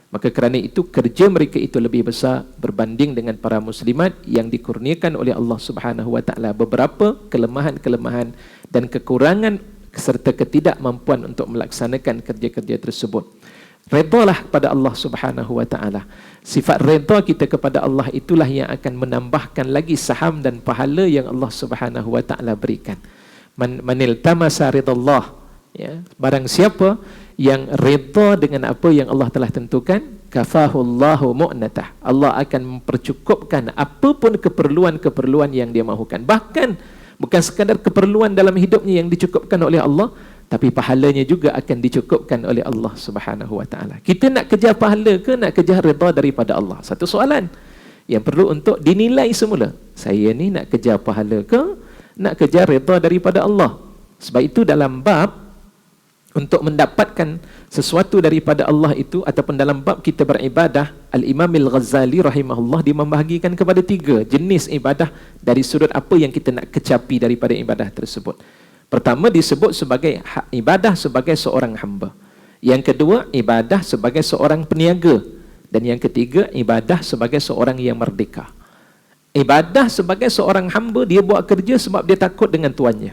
Maka kerana itu kerja mereka itu lebih besar berbanding dengan para muslimat yang dikurniakan oleh Allah Subhanahu wa taala beberapa kelemahan-kelemahan dan kekurangan serta ketidakmampuan untuk melaksanakan kerja-kerja tersebut. Redalah kepada Allah Subhanahu wa taala. Sifat reda kita kepada Allah itulah yang akan menambahkan lagi saham dan pahala yang Allah Subhanahu wa taala berikan. Manil tamasa ridallah, ya, barang siapa yang reda dengan apa yang Allah telah tentukan, kafahullahu mu'natah. Allah akan mempercukupkan apapun keperluan-keperluan yang dia mahukan. Bahkan bukan sekadar keperluan dalam hidupnya yang dicukupkan oleh Allah, tapi pahalanya juga akan dicukupkan oleh Allah Subhanahu wa taala. Kita nak kejar pahala ke nak kejar redha daripada Allah? Satu soalan yang perlu untuk dinilai semula. Saya ni nak kejar pahala ke nak kejar redha daripada Allah? Sebab itu dalam bab untuk mendapatkan sesuatu daripada Allah itu, ataupun dalam bab kita beribadah, Al-Imam Al-Ghazali rahimahullah dia membahagikan kepada 3 jenis ibadah dari sudut apa yang kita nak kecapi daripada ibadah tersebut. Pertama disebut sebagai ibadah sebagai seorang hamba. Yang kedua, ibadah sebagai seorang peniaga. Dan yang ketiga, ibadah sebagai seorang yang merdeka. Ibadah sebagai seorang hamba, dia buat kerja sebab dia takut dengan tuannya.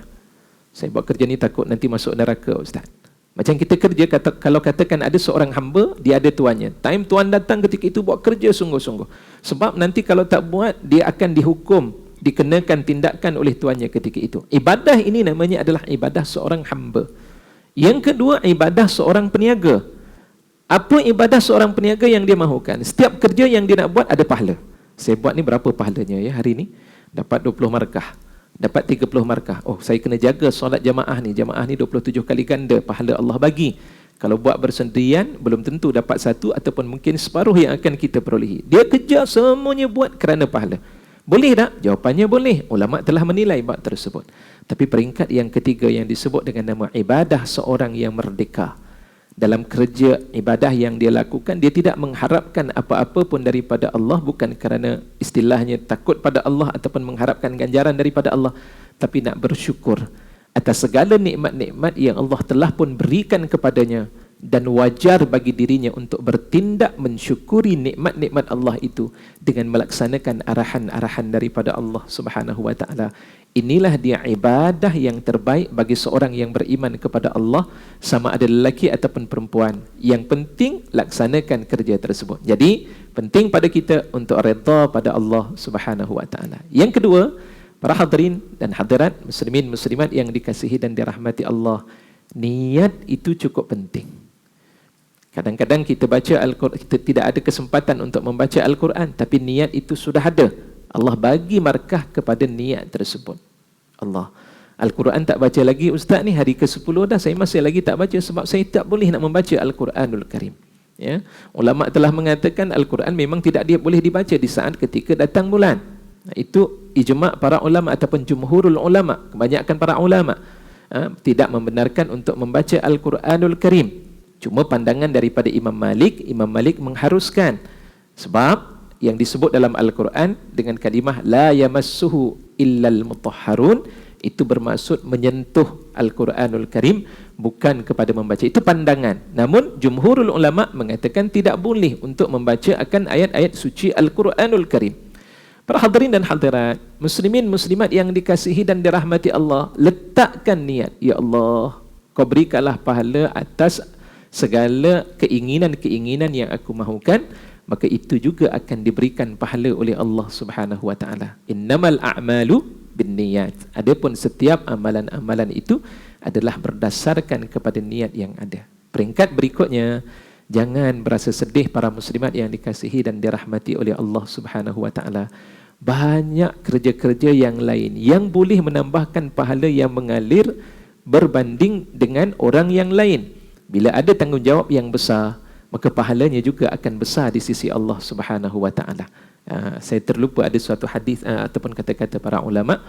Saya buat kerja ni takut nanti masuk neraka, Ustaz. Macam kita kerja, kalau katakan ada seorang hamba, dia ada tuannya. Time tuan datang ketika itu buat kerja sungguh-sungguh. Sebab nanti kalau tak buat, dia akan dihukum, dikenakan tindakan oleh tuannya ketika itu. Ibadah ini namanya adalah ibadah seorang hamba. Yang kedua, ibadah seorang peniaga. Apa ibadah seorang peniaga yang dia mahukan? Setiap kerja yang dia nak buat ada pahala. Saya buat ni berapa pahalanya ya hari ni? Dapat 20 markah. Dapat 30 markah. Oh, saya kena jaga solat jamaah ni. Jamaah ni 27 kali ganda pahala Allah bagi. Kalau buat bersendirian, belum tentu dapat 1 ataupun mungkin separuh yang akan kita perolehi. Dia kejar semuanya buat kerana pahala. Boleh tak? Jawapannya boleh. Ulama telah menilai bab tersebut. Tapi peringkat yang ketiga yang disebut dengan nama ibadah seorang yang merdeka. Dalam kerja ibadah yang dia lakukan, dia tidak mengharapkan apa-apa pun daripada Allah, bukan kerana istilahnya takut pada Allah ataupun mengharapkan ganjaran daripada Allah, tapi nak bersyukur atas segala nikmat-nikmat yang Allah telah pun berikan kepadanya, dan wajar bagi dirinya untuk bertindak mensyukuri nikmat-nikmat Allah itu dengan melaksanakan arahan-arahan daripada Allah Subhanahu wa taala. Inilah dia ibadah yang terbaik bagi seorang yang beriman kepada Allah, sama ada lelaki ataupun perempuan. Yang penting laksanakan kerja tersebut. Jadi penting pada kita untuk redha pada Allah Subhanahu wa taala. Yang kedua, para hadirin dan hadirat, muslimin muslimat yang dikasihi dan dirahmati Allah, niat itu cukup penting. Kadang-kadang kita baca Al-Quran, kita tidak ada kesempatan untuk membaca Al-Quran, tapi niat itu sudah ada. Allah bagi markah kepada niat tersebut. Allah. Al-Quran tak baca lagi, Ustaz ni hari ke-10 dah, saya masih lagi tak baca sebab saya tak boleh nak membaca Al-Quranul Karim. Ya. Ulama telah mengatakan Al-Quran memang tidak boleh dibaca di saat ketika datang bulan. Itu ijma' para ulama ataupun jumhurul ulama, kebanyakan para ulama tidak membenarkan untuk membaca Al-Quranul Karim. Cuma pandangan daripada Imam Malik mengharuskan. Sebab yang disebut dalam Al-Quran dengan kalimah la yamassuhu illal mutahharun, itu bermaksud menyentuh Al-Quranul Karim, bukan kepada membaca. Itu pandangan. Namun jumhurul ulama mengatakan tidak boleh untuk membaca akan ayat-ayat suci Al-Quranul Karim. Para hadirin dan hadirat, muslimin muslimat yang dikasihi dan dirahmati Allah, letakkan niat, ya Allah, kau berikanlah pahala atas segala keinginan-keinginan yang aku mahukan, maka itu juga akan diberikan pahala oleh Allah Subhanahu wa taala. Innamal a'malu binniyat. Adapun setiap amalan-amalan itu adalah berdasarkan kepada niat yang ada. Peringkat berikutnya, jangan berasa sedih para muslimat yang dikasihi dan dirahmati oleh Allah Subhanahu wa taala. Banyak kerja-kerja yang lain yang boleh menambahkan pahala yang mengalir berbanding dengan orang yang lain. Bila ada tanggungjawab yang besar, maka pahalanya juga akan besar di sisi Allah Subhanahu wa taala. Saya terlupa ada suatu hadis ataupun kata-kata para ulama,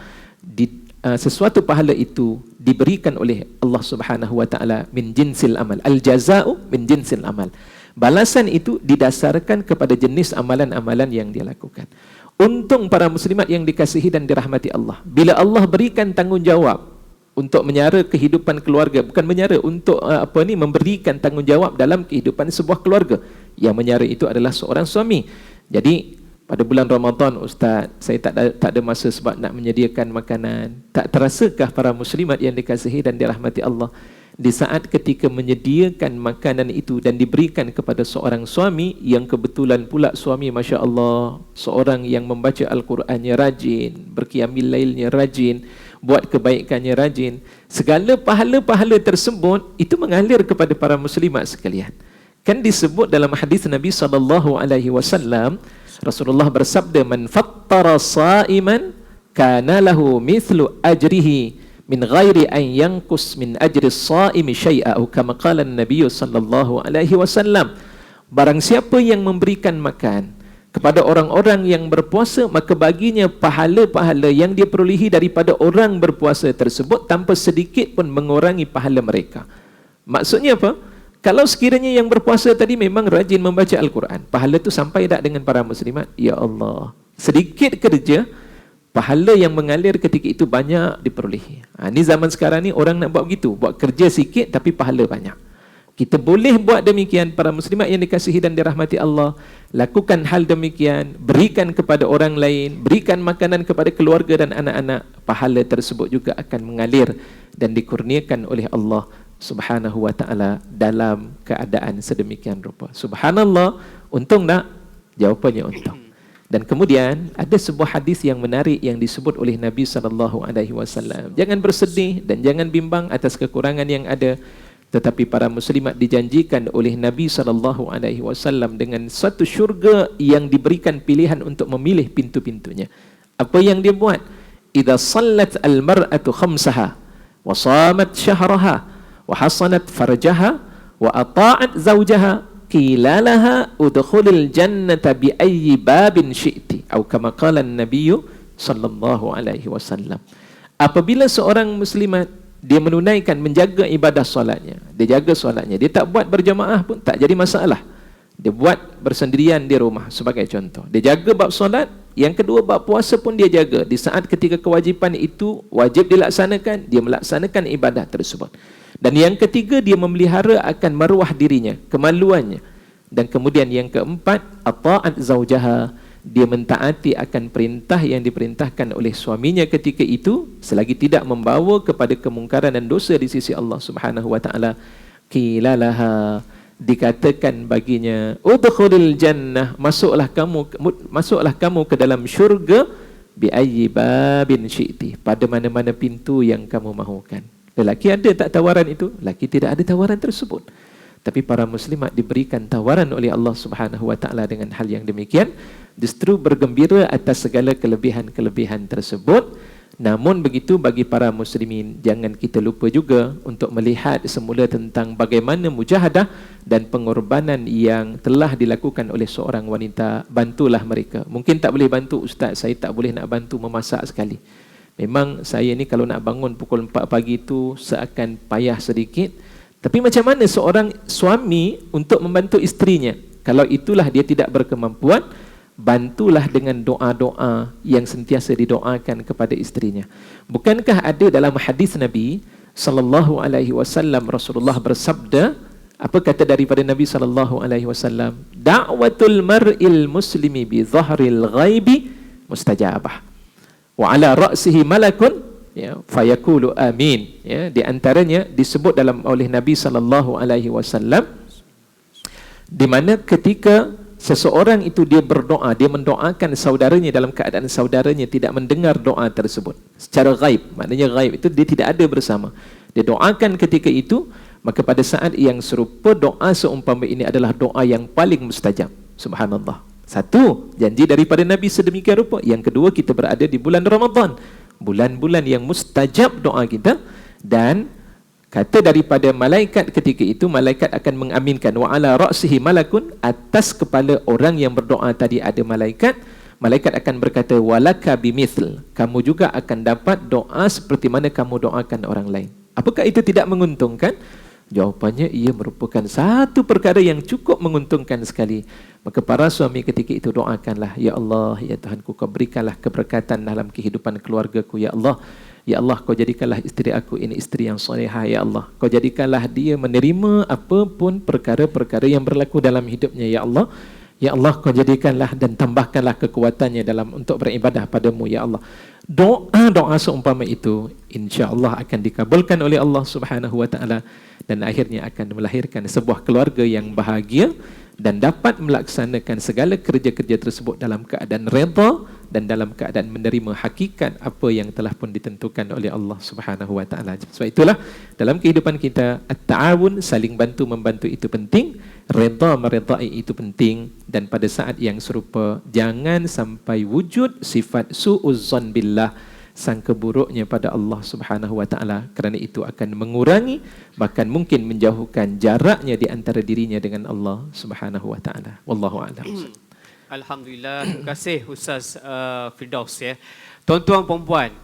sesuatu pahala itu diberikan oleh Allah Subhanahu wa taala min jinsil amal. Al jazaa'u min jinsil amal. Balasan itu didasarkan kepada jenis amalan-amalan yang dia lakukan. Untung para muslimat yang dikasihi dan dirahmati Allah, bila Allah berikan tanggungjawab untuk menyara kehidupan keluarga, bukan menyara, untuk memberikan tanggungjawab dalam kehidupan sebuah keluarga. Yang menyara itu adalah seorang suami. Jadi pada bulan Ramadan, Ustaz, saya tak ada masa sebab nak menyediakan makanan. Tak terasakah para muslimat yang dikasihi dan dirahmati Allah, di saat ketika menyediakan makanan itu dan diberikan kepada seorang suami yang kebetulan pula suami Masya Allah seorang yang membaca Al-Qurannya rajin, berqiyamil lailnya rajin, buat kebaikannya rajin, segala pahala-pahala tersebut itu mengalir kepada para muslimat sekalian. Kan disebut dalam hadis Nabi SAW, Rasulullah bersabda, man fattara sa'iman kana lahu mithlu ajrihi min ghairi an yanqus min ajri as-sa'imi syai'a, kama qala an-nabiy sallallahu alaihi wasallam. Barang siapa yang memberikan makan kepada orang-orang yang berpuasa, maka baginya pahala-pahala yang dia perolehi daripada orang berpuasa tersebut tanpa sedikit pun mengurangi pahala mereka. Maksudnya apa? Kalau sekiranya yang berpuasa tadi memang rajin membaca Al-Quran, pahala tu sampai tak dengan para muslimat? Ya Allah, sedikit kerja, pahala yang mengalir ketika itu banyak diperolehi. Ini zaman sekarang ni orang nak buat begitu, buat kerja sikit tapi pahala banyak. Kita boleh buat demikian, para muslimat yang dikasihi dan dirahmati Allah. Lakukan hal demikian, berikan kepada orang lain, berikan makanan kepada keluarga dan anak-anak. Pahala tersebut juga akan mengalir dan dikurniakan oleh Allah Subhanahu wa ta'ala dalam keadaan sedemikian rupa. Subhanallah, untung tak? Jawapannya untung. Dan kemudian ada sebuah hadis yang menarik yang disebut oleh Nabi SAW. Jangan bersedih dan jangan bimbang atas kekurangan yang ada, tetapi para muslimat dijanjikan oleh Nabi SAW dengan satu syurga yang diberikan pilihan untuk memilih pintu-pintunya. Apa yang dia buat? Idza sallat al-mar'atu khamsaha wa shamat syahraha wa hasanat farjaha wa ata'at zawjaha qila laha udkhulil jannata bi ayyi babin syi'ti, atau kama qala an-nabiy sallallahu alaihi wasallam. Apabila seorang muslimat dia menunaikan, menjaga ibadah solatnya, dia jaga solatnya, dia tak buat berjamaah pun tak jadi masalah, dia buat bersendirian di rumah sebagai contoh, dia jaga bab solat. Yang kedua, bab puasa pun dia jaga. Di saat ketika kewajipan itu wajib dilaksanakan, dia melaksanakan ibadah tersebut. Dan yang ketiga, dia memelihara akan maruah dirinya, kemaluannya. Dan kemudian yang keempat, ata'at zaujaha, dia mentaati akan perintah yang diperintahkan oleh suaminya ketika itu, selagi tidak membawa kepada kemungkaran dan dosa di sisi Allah Subhanahu wa ta'ala. Qila laha, dikatakan baginya, udkhulil jannah, masuklah kamu ke dalam syurga, bi ayyi babin syi'ti, pada mana-mana pintu yang kamu mahukan. Lelaki ada tak tawaran itu? Lelaki tidak ada tawaran tersebut. Tapi para muslimat diberikan tawaran oleh Allah Subhanahu wa ta'ala dengan hal yang demikian, justru bergembira atas segala kelebihan-kelebihan tersebut. Namun begitu, bagi para muslimin, jangan kita lupa juga untuk melihat semula tentang bagaimana mujahadah dan pengorbanan yang telah dilakukan oleh seorang wanita. Bantulah mereka. Mungkin tak boleh bantu, ustaz, saya tak boleh nak bantu memasak sekali. Memang saya ni kalau nak bangun pukul 4 pagi tu seakan payah sedikit. Tapi macam mana seorang suami untuk membantu isterinya? Kalau itulah dia tidak berkemampuan, bantulah dengan doa-doa yang sentiasa didoakan kepada isterinya. Bukankah ada dalam hadis Nabi sallallahu alaihi wasallam, Rasulullah bersabda, apa kata daripada Nabi sallallahu alaihi wasallam? Da'watul mar'il muslimi bi dhahril ghaibi mustajabah. Wa ala ra'sihi malakun ya fayaqulu amin. Ya, di antaranya disebut dalam oleh Nabi sallallahu alaihi wasallam, di mana ketika seseorang itu dia berdoa, dia mendoakan saudaranya dalam keadaan saudaranya tidak mendengar doa tersebut secara ghaib. Maknanya ghaib itu dia tidak ada bersama. Dia doakan ketika itu, maka pada saat yang serupa doa seumpama ini adalah doa yang paling mustajab. Subhanallah. Satu, janji daripada Nabi sedemikian rupa. Yang kedua, kita berada di bulan Ramadan, bulan-bulan yang mustajab doa kita. Dan kata daripada malaikat ketika itu, malaikat akan mengaminkan. Wa ala ra'sihi malakun, atas kepala orang yang berdoa tadi ada malaikat. Malaikat akan berkata, walaka bimithl, kamu juga akan dapat doa seperti mana kamu doakan orang lain. Apakah itu tidak menguntungkan? Jawapannya, ia merupakan satu perkara yang cukup menguntungkan sekali. Maka para suami ketika itu doakanlah, ya Allah, ya Tuhanku, kau berikanlah keberkatan dalam kehidupan keluargaku, ya Allah. Ya Allah, kau jadikanlah isteri aku ini isteri yang solehah, ya Allah. Kau jadikanlah dia menerima apapun perkara-perkara yang berlaku dalam hidupnya, ya Allah. Ya Allah, kau jadikanlah dan tambahkanlah kekuatannya dalam untuk beribadah padamu, ya Allah. Doa-doa seumpama itu insya-Allah akan dikabulkan oleh Allah Subhanahu wa taala, dan akhirnya akan melahirkan sebuah keluarga yang bahagia dan dapat melaksanakan segala kerja-kerja tersebut dalam keadaan redha dan dalam keadaan menerima hakikat apa yang telah pun ditentukan oleh Allah Subhanahu wa taala. Sebab itulah dalam kehidupan kita, at-ta'awun, saling bantu membantu itu penting, redha meredai itu penting, dan pada saat yang serupa jangan sampai wujud sifat su'uzzan billah, sangka buruknya pada Allah Subhanahu wa taala, kerana itu akan mengurangi, bahkan mungkin menjauhkan jaraknya di antara dirinya dengan Allah Subhanahu wa taala. Wallahu a'lam. Alhamdulillah, terima kasih Ustaz Firdaus ya. Tuan-tuan perempuan,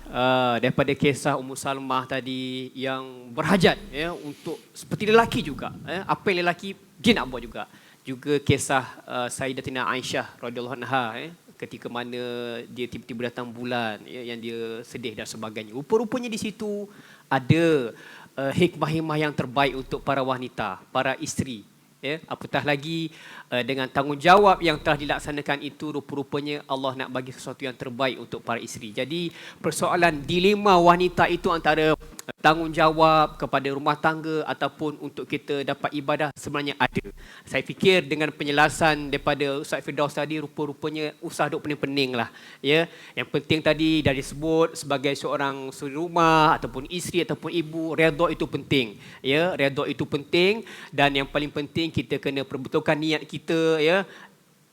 daripada kisah Ummu Salamah tadi yang berhajat ya untuk seperti lelaki juga, apa yang lelaki dia nak buat juga. Juga kisah Sayyidatina Aisyah radhiyallahu anha ketika mana dia tiba-tiba datang bulan ya, yang dia sedih dan sebagainya. Rupa-rupanya di situ ada hikmah-hikmah yang terbaik untuk para wanita, para isteri. Ya, apatah lagi dengan tanggungjawab yang telah dilaksanakan itu, rupa-rupanya Allah nak bagi sesuatu yang terbaik untuk para isteri. Jadi persoalan dilema wanita itu antara tanggungjawab kepada rumah tangga ataupun untuk kita dapat ibadah sebenarnya ada. Saya fikir dengan penjelasan daripada Ustaz Firdaus tadi, rupa-rupanya usah duk pening-pening lah. Ya. Yang penting tadi dah disebut sebagai seorang suri rumah ataupun isteri ataupun ibu, redha itu penting. Ya, redha itu penting, dan yang paling penting kita kena perbetulkan niat kita ya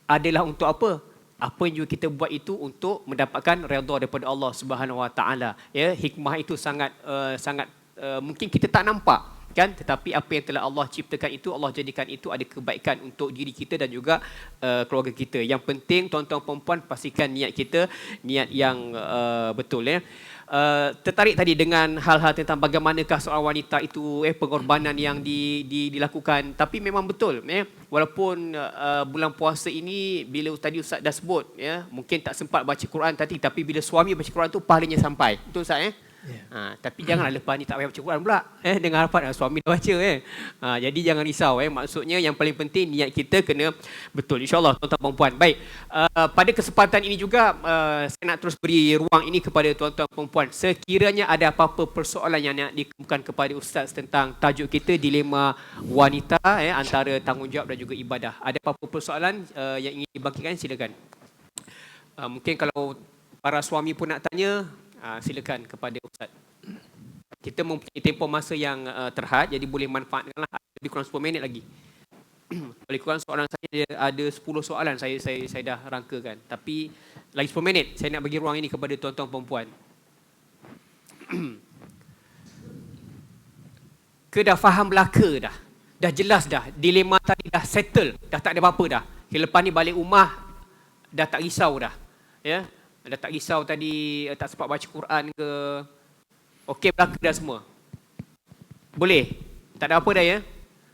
adalah untuk apa? Apa yang juga kita buat itu untuk mendapatkan redha daripada Allah Subhanahu Wa Taala. Ya, hikmah itu sangat mungkin kita tak nampak kan, tetapi apa yang telah Allah ciptakan itu, Allah jadikan itu ada kebaikan untuk diri kita dan juga keluarga kita. Yang penting tuan-tuan perempuan pastikan niat kita niat yang betul ya. Tertarik tadi dengan hal-hal tentang bagaimanakah seorang wanita itu pengorbanan yang dilakukan, tapi memang betul walaupun bulan puasa ini bila tadi Ustaz dah sebut ya, mungkin tak sempat baca Quran tadi, tapi bila suami baca Quran tu pahalanya sampai. Betul Ustaz tapi janganlah lepas ni tak payah baca Quran pula dengan harapan suami dah baca jadi jangan risau maksudnya yang paling penting niat kita kena betul, insya-Allah tuan-tuan perempuan. Baik, pada kesempatan ini juga saya nak terus beri ruang ini kepada tuan-tuan perempuan. Sekiranya ada apa-apa persoalan yang nak dikemukakan kepada Ustaz tentang tajuk kita dilema wanita antara tanggungjawab dan juga ibadah. Ada apa-apa persoalan yang ingin dibangkitkan, silakan. Mungkin kalau para suami pun nak tanya, silakan kepada Ustaz. Kita mempunyai tempoh masa yang terhad, jadi boleh manfaatkanlah, lebih kurang 10 minit lagi. Lebih kurang soalan saya ada 10 soalan saya dah rangkakan. Tapi lagi 10 minit saya nak bagi ruang ini kepada tuan-tuan perempuan. Dah faham belaka dah. Dah jelas dah. Dilema tadi dah settle. Dah tak ada apa-apa dah. Lepas ni balik rumah dah tak risau dah. Ya. Dah tak risau tadi tak sempat baca Quran ke. Okey, belaka dah semua. Boleh? Tak ada apa dah ya?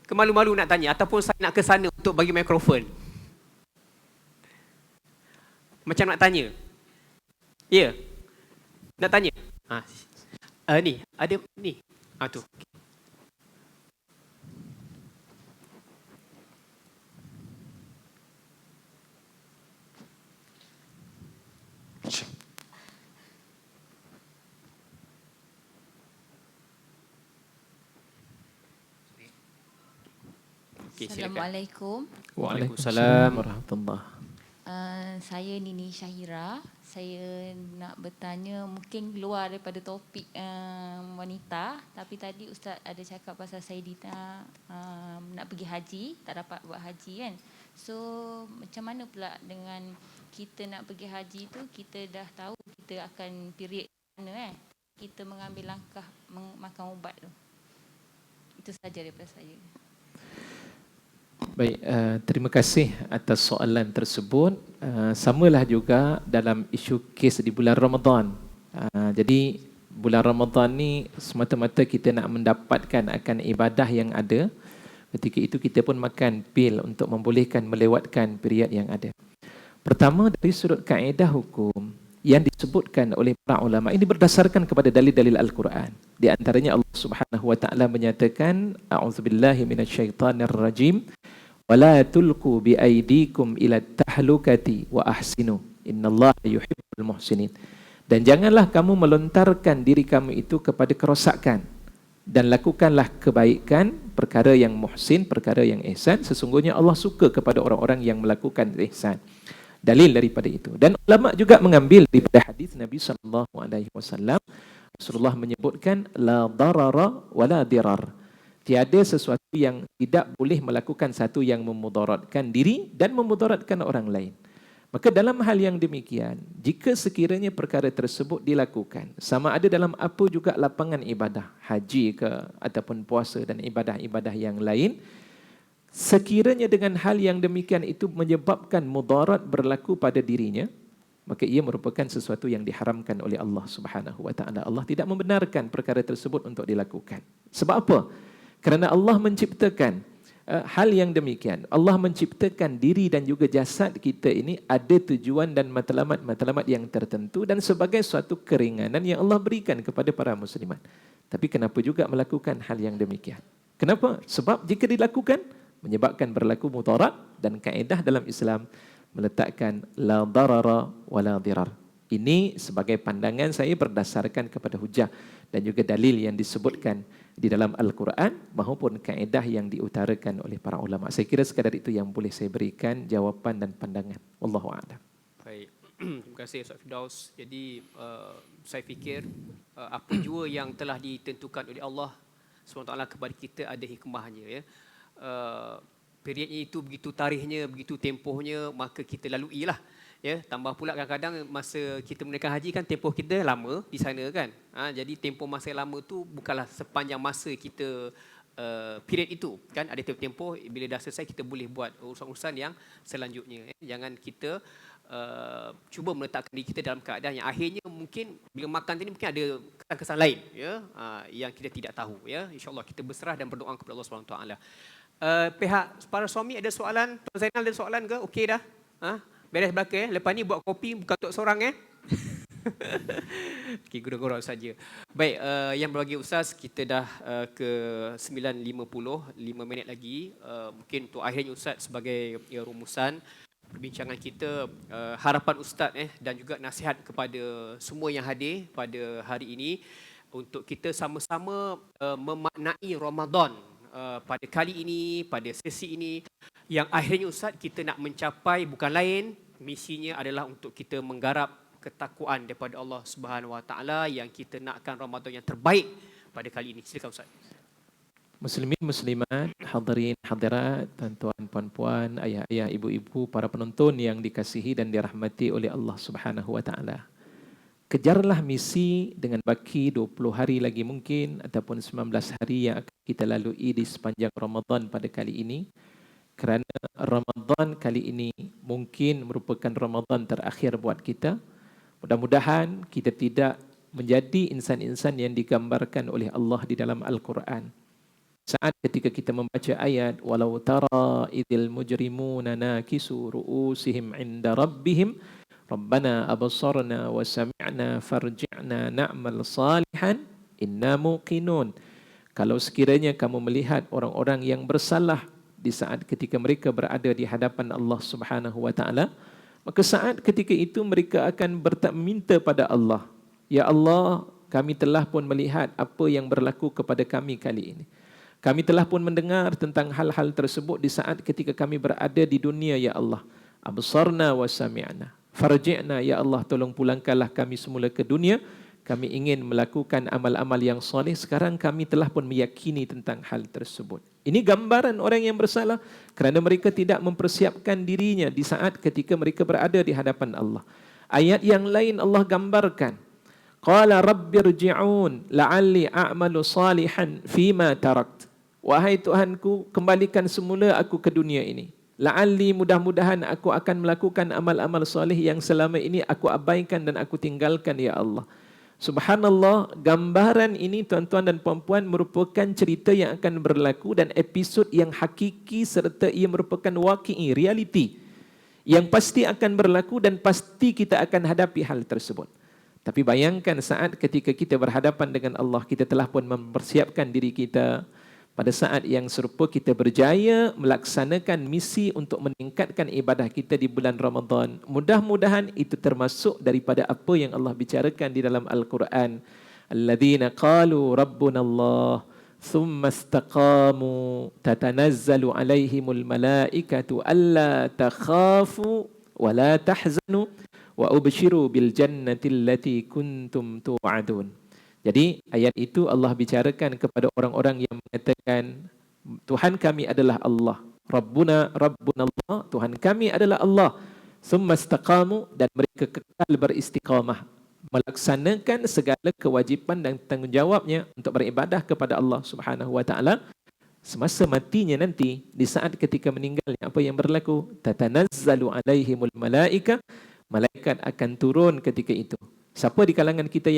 Kemalu-malu nak tanya ataupun saya nak ke sana untuk bagi mikrofon. Macam nak tanya. Ya. Nak tanya? Ni, ada ni. Tu. Okay, Assalamualaikum. Waalaikumsalam warahmatullahi. Saya Nini Syahira. Saya nak bertanya mungkin luar daripada topik wanita, tapi tadi Ustaz ada cakap pasal Sayyidina nak pergi haji, tak dapat buat haji kan. So macam mana pula dengan kita nak pergi haji tu, kita dah tahu kita akan period mana kita mengambil langkah makan ubat tu. Itu saja daripada saya. Baik, terima kasih atas soalan tersebut. Samalah juga dalam isu kes di bulan Ramadan. Jadi bulan Ramadan ni semata-mata kita nak mendapatkan akan ibadah yang ada. Ketika itu kita pun makan pil untuk membolehkan melewatkan period yang ada. Pertama, dari sudut kaedah hukum yang disebutkan oleh para ulama, ini berdasarkan kepada dalil-dalil Al-Quran. Di antaranya Allah Subhanahu wa taala menyatakan, a'udzubillahi minasyaitonir rajim, wala tulqu biaidikum ila tahlukati wa ahsinu innallaha yuhibbul muhsinin. Dan janganlah kamu melontarkan diri kamu itu kepada kerosakan, dan lakukanlah kebaikan, perkara yang muhsin, perkara yang ihsan. Sesungguhnya Allah suka kepada orang-orang yang melakukan ihsan. Dalil daripada itu. Dan ulama juga mengambil daripada hadis Nabi SAW. Rasulullah menyebutkan la darara wala dirar. Tiada sesuatu yang tidak boleh melakukan satu yang memudaratkan diri dan memudaratkan orang lain. Maka dalam hal yang demikian, jika sekiranya perkara tersebut dilakukan, sama ada dalam apa juga lapangan ibadah, haji ke ataupun puasa dan ibadah-ibadah yang lain, sekiranya dengan hal yang demikian itu menyebabkan mudarat berlaku pada dirinya, maka ia merupakan sesuatu yang diharamkan oleh Allah Subhanahu wa taala. Allah tidak membenarkan perkara tersebut untuk dilakukan. Sebab apa? Kerana Allah menciptakan hal yang demikian. Allah menciptakan diri dan juga jasad kita ini ada tujuan dan matlamat-matlamat yang tertentu dan sebagai suatu keringanan yang Allah berikan kepada para muslimat. Tapi kenapa juga melakukan hal yang demikian? Kenapa? Sebab jika dilakukan menyebabkan berlaku mudarat, dan kaedah dalam Islam meletakkan la darara wa la dirar. Ini sebagai pandangan saya berdasarkan kepada hujah dan juga dalil yang disebutkan di dalam Al-Quran maupun kaedah yang diutarakan oleh para ulama. Saya kira sekadar itu yang boleh saya berikan jawapan dan pandangan. Wallahu a'lam. Baik. Terima kasih Ustaz Firdaus. Jadi saya fikir apa jua yang telah ditentukan oleh Allah SWT kepada kita ada hikmahnya, ya. Periodnya itu begitu tarikhnya, begitu tempohnya, maka kita lalui lah, ya. Tambah pula kadang-kadang masa kita menunaikan haji kan tempoh kita lama di sana kan. Jadi tempoh masa lama tu bukanlah sepanjang masa kita period itu kan. Ada tempoh bila dah selesai kita boleh buat urusan-urusan yang selanjutnya, ya. Jangan kita cuba meletakkan diri kita dalam keadaan yang akhirnya mungkin bila makan tadi mungkin ada kesan-kesan lain, ya, yang kita tidak tahu, ya. InsyaAllah kita berserah dan berdoa kepada Allah SWT. Pihak para suami ada soalan? Tuan Zainal ada soalan ke? Okey dah? Beres belakang, Lepas ni buat kopi bukan untuk seorang, Okay, gurau-gurau saja. Baik, yang berbagi Ustaz, kita dah ke 9.50, 5 minit lagi. Mungkin untuk akhirnya Ustaz sebagai rumusan perbincangan kita, harapan Ustaz dan juga nasihat kepada semua yang hadir pada hari ini untuk kita sama-sama memaknai Ramadan pada kali ini, pada sesi ini, yang akhirnya Ustaz kita nak mencapai bukan lain, misinya adalah untuk kita menggarap ketakwaan daripada Allah Subhanahu Wa Taala, yang kita nakkan Ramadan yang terbaik pada kali ini. Silakan Ustaz. Muslimin, muslimat, hadirin, hadirat, tuan-tuan, puan-puan, ayah-ayah, ibu-ibu, para penonton yang dikasihi dan dirahmati oleh Allah Subhanahu Wa Taala. Kejarlah misi dengan baki 20 hari lagi mungkin ataupun 19 hari yang akan kita lalui di sepanjang Ramadan pada kali ini. Kerana Ramadan kali ini mungkin merupakan Ramadan terakhir buat kita. Mudah-mudahan kita tidak menjadi insan-insan yang digambarkan oleh Allah di dalam Al-Quran. Saat ketika kita membaca ayat walau tara idzil mujrimuna nakisu ru'usihim 'inda rabbihim Rabbana absarna wa sami'na farji'na na'mal salihan inna muqinun. Kalau sekiranya kamu melihat orang-orang yang bersalah di saat ketika mereka berada di hadapan Allah Subhanahu wa taala, maka saat ketika itu mereka akan minta pada Allah, ya Allah, kami telah pun melihat apa yang berlaku kepada kami kali ini. Kami telah pun mendengar tentang hal-hal tersebut di saat ketika kami berada di dunia, ya Allah. Absarna wa sami'na farji'na, ya Allah, tolong pulangkanlah kami semula ke dunia. Kami ingin melakukan amal-amal yang soleh. Sekarang kami telah pun meyakini tentang hal tersebut. Ini gambaran orang yang bersalah kerana mereka tidak mempersiapkan dirinya di saat ketika mereka berada di hadapan Allah. Ayat yang lain Allah gambarkan, qala rabbirji'un la'alli a'malu salihan fima tarakt. Wahai Tuhanku, kembalikan semula aku ke dunia ini. La'alli, mudah-mudahan aku akan melakukan amal-amal soleh yang selama ini aku abaikan dan aku tinggalkan, ya Allah. Subhanallah, gambaran ini tuan-tuan dan puan-puan merupakan cerita yang akan berlaku dan episod yang hakiki serta ia merupakan waqi'i, realiti yang pasti akan berlaku dan pasti kita akan hadapi hal tersebut. Tapi bayangkan saat ketika kita berhadapan dengan Allah, kita telah pun mempersiapkan diri kita. Pada saat yang serupa kita berjaya melaksanakan misi untuk meningkatkan ibadah kita di bulan Ramadan. Mudah-mudahan itu termasuk daripada apa yang Allah bicarakan di dalam Al-Quran. Alladzina qalu rabbuna Allah thumma istaqamu tatanazzalu alaihimul malaikatu alla takhafu wa la tahzanu wa ubshiru bil jannati allati kuntum tu'adun. Jadi ayat itu Allah bicarakan kepada orang-orang yang mengatakan Tuhan kami adalah Allah, Rabbuna Allah, Tuhan kami adalah Allah. Summa istaqamu, dan mereka kekal beristiqamah melaksanakan segala kewajipan dan tanggungjawabnya untuk beribadah kepada Allah Subhanahu wa taala. Semasa matinya nanti, di saat ketika meninggalnya, apa yang berlaku? Tatanazzalu alaihimul malaika, malaikat akan turun ketika itu. Siapa di kalangan kita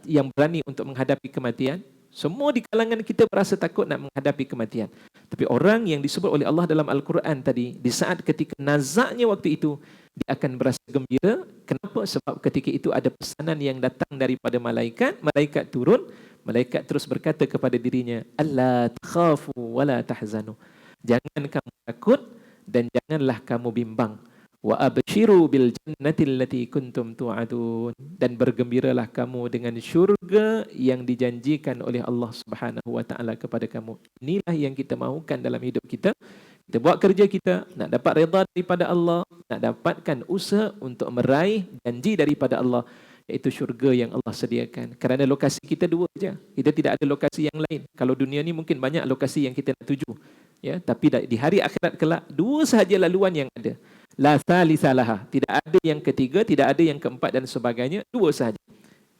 yang berani untuk menghadapi kematian? Semua di kalangan kita berasa takut nak menghadapi kematian. Tapi orang yang disebut oleh Allah dalam Al-Quran tadi, di saat ketika nazaknya waktu itu, dia akan berasa gembira. Kenapa? Sebab ketika itu ada pesanan yang datang daripada malaikat. Malaikat turun, malaikat terus berkata kepada dirinya, "Alla takhafu wa la tahzanu." Jangan kamu takut dan janganlah kamu bimbang. Wa abshiru bil jannati allati kuntum tu'adun, dan bergembiralah kamu dengan syurga yang dijanjikan oleh Allah Subhanahu wa taala kepada kamu. Inilah yang kita mahukan dalam hidup kita. Kita buat kerja kita nak dapat redha daripada Allah, nak dapatkan usaha untuk meraih janji daripada Allah, iaitu syurga yang Allah sediakan. Kerana lokasi kita dua saja. Kita tidak ada lokasi yang lain. Kalau dunia ni mungkin banyak lokasi yang kita nak tuju. Ya, tapi di hari akhirat kelak dua sahaja laluan yang ada. La thalitha, tidak ada yang ketiga, tidak ada yang keempat dan sebagainya, dua sahaja.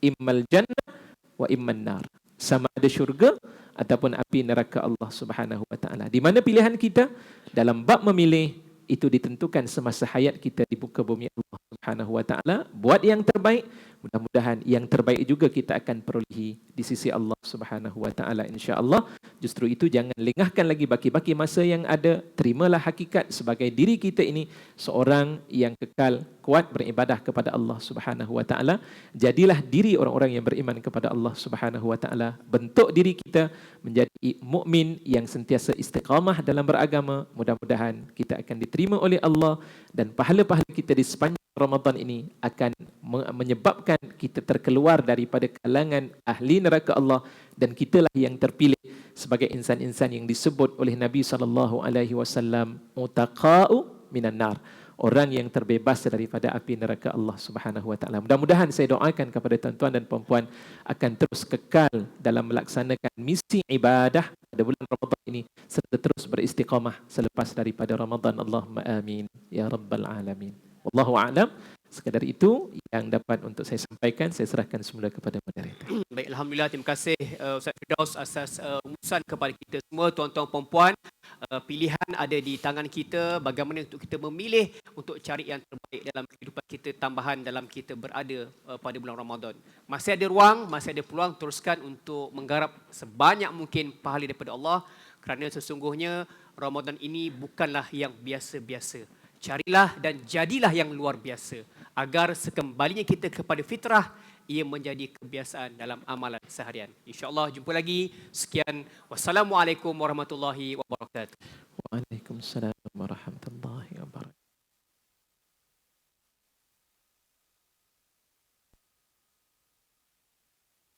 Immal jannah wa imman nar. Sama ada syurga ataupun api neraka Allah Subhanahu wa taala. Di mana pilihan kita dalam bab memilih itu ditentukan semasa hayat kita di muka bumi Allah Subhanahu wa taala. Buat yang terbaik, mudah-mudahan yang terbaik juga kita akan perolehi di sisi Allah Subhanahu wa taala insya-Allah. Justru itu jangan lengahkan lagi baki-baki masa yang ada. Terimalah hakikat sebagai diri kita ini seorang yang kekal kuat beribadah kepada Allah Subhanahu wa taala. Jadilah diri orang-orang yang beriman kepada Allah Subhanahu wa taala. Bentuk diri kita menjadi mukmin yang sentiasa istiqamah dalam beragama. Mudah-mudahan kita akan diterima oleh Allah dan pahala-pahala kita di sepanjang Ramadan ini akan menyebabkan kita terkeluar daripada kalangan ahli neraka Allah, dan kitalah yang terpilih sebagai insan-insan yang disebut oleh Nabi SAW mutaqa'u minan nar, orang yang terbebas daripada api neraka Allah Subhanahu wa taala. Mudah-mudahan saya doakan kepada tuan-tuan dan puan-puan akan terus kekal dalam melaksanakan misi ibadah pada bulan Ramadan ini serta terus beristiqamah selepas daripada Ramadan. Allahumma amin ya rabbal alamin. Wallahu a'lam. Sekadar itu yang dapat untuk saya sampaikan. Saya serahkan semula kepada moderator. Baik, alhamdulillah, terima kasih Ustaz Firdaus atas umusan kepada kita semua, tuan-tuan puan-puan. Pilihan ada di tangan kita, bagaimana untuk kita memilih untuk cari yang terbaik dalam kehidupan kita tambahan dalam kita berada pada bulan Ramadan. Masih ada ruang, masih ada peluang, teruskan untuk menggarap sebanyak mungkin pahala daripada Allah, kerana sesungguhnya Ramadan ini bukanlah yang biasa-biasa. Carilah dan jadilah yang luar biasa agar sekembalinya kita kepada fitrah, ia menjadi kebiasaan dalam amalan seharian. InsyaAllah jumpa lagi. Sekian. Wassalamualaikum warahmatullahi wabarakatuh. Waalaikumsalam warahmatullahi wabarakatuh.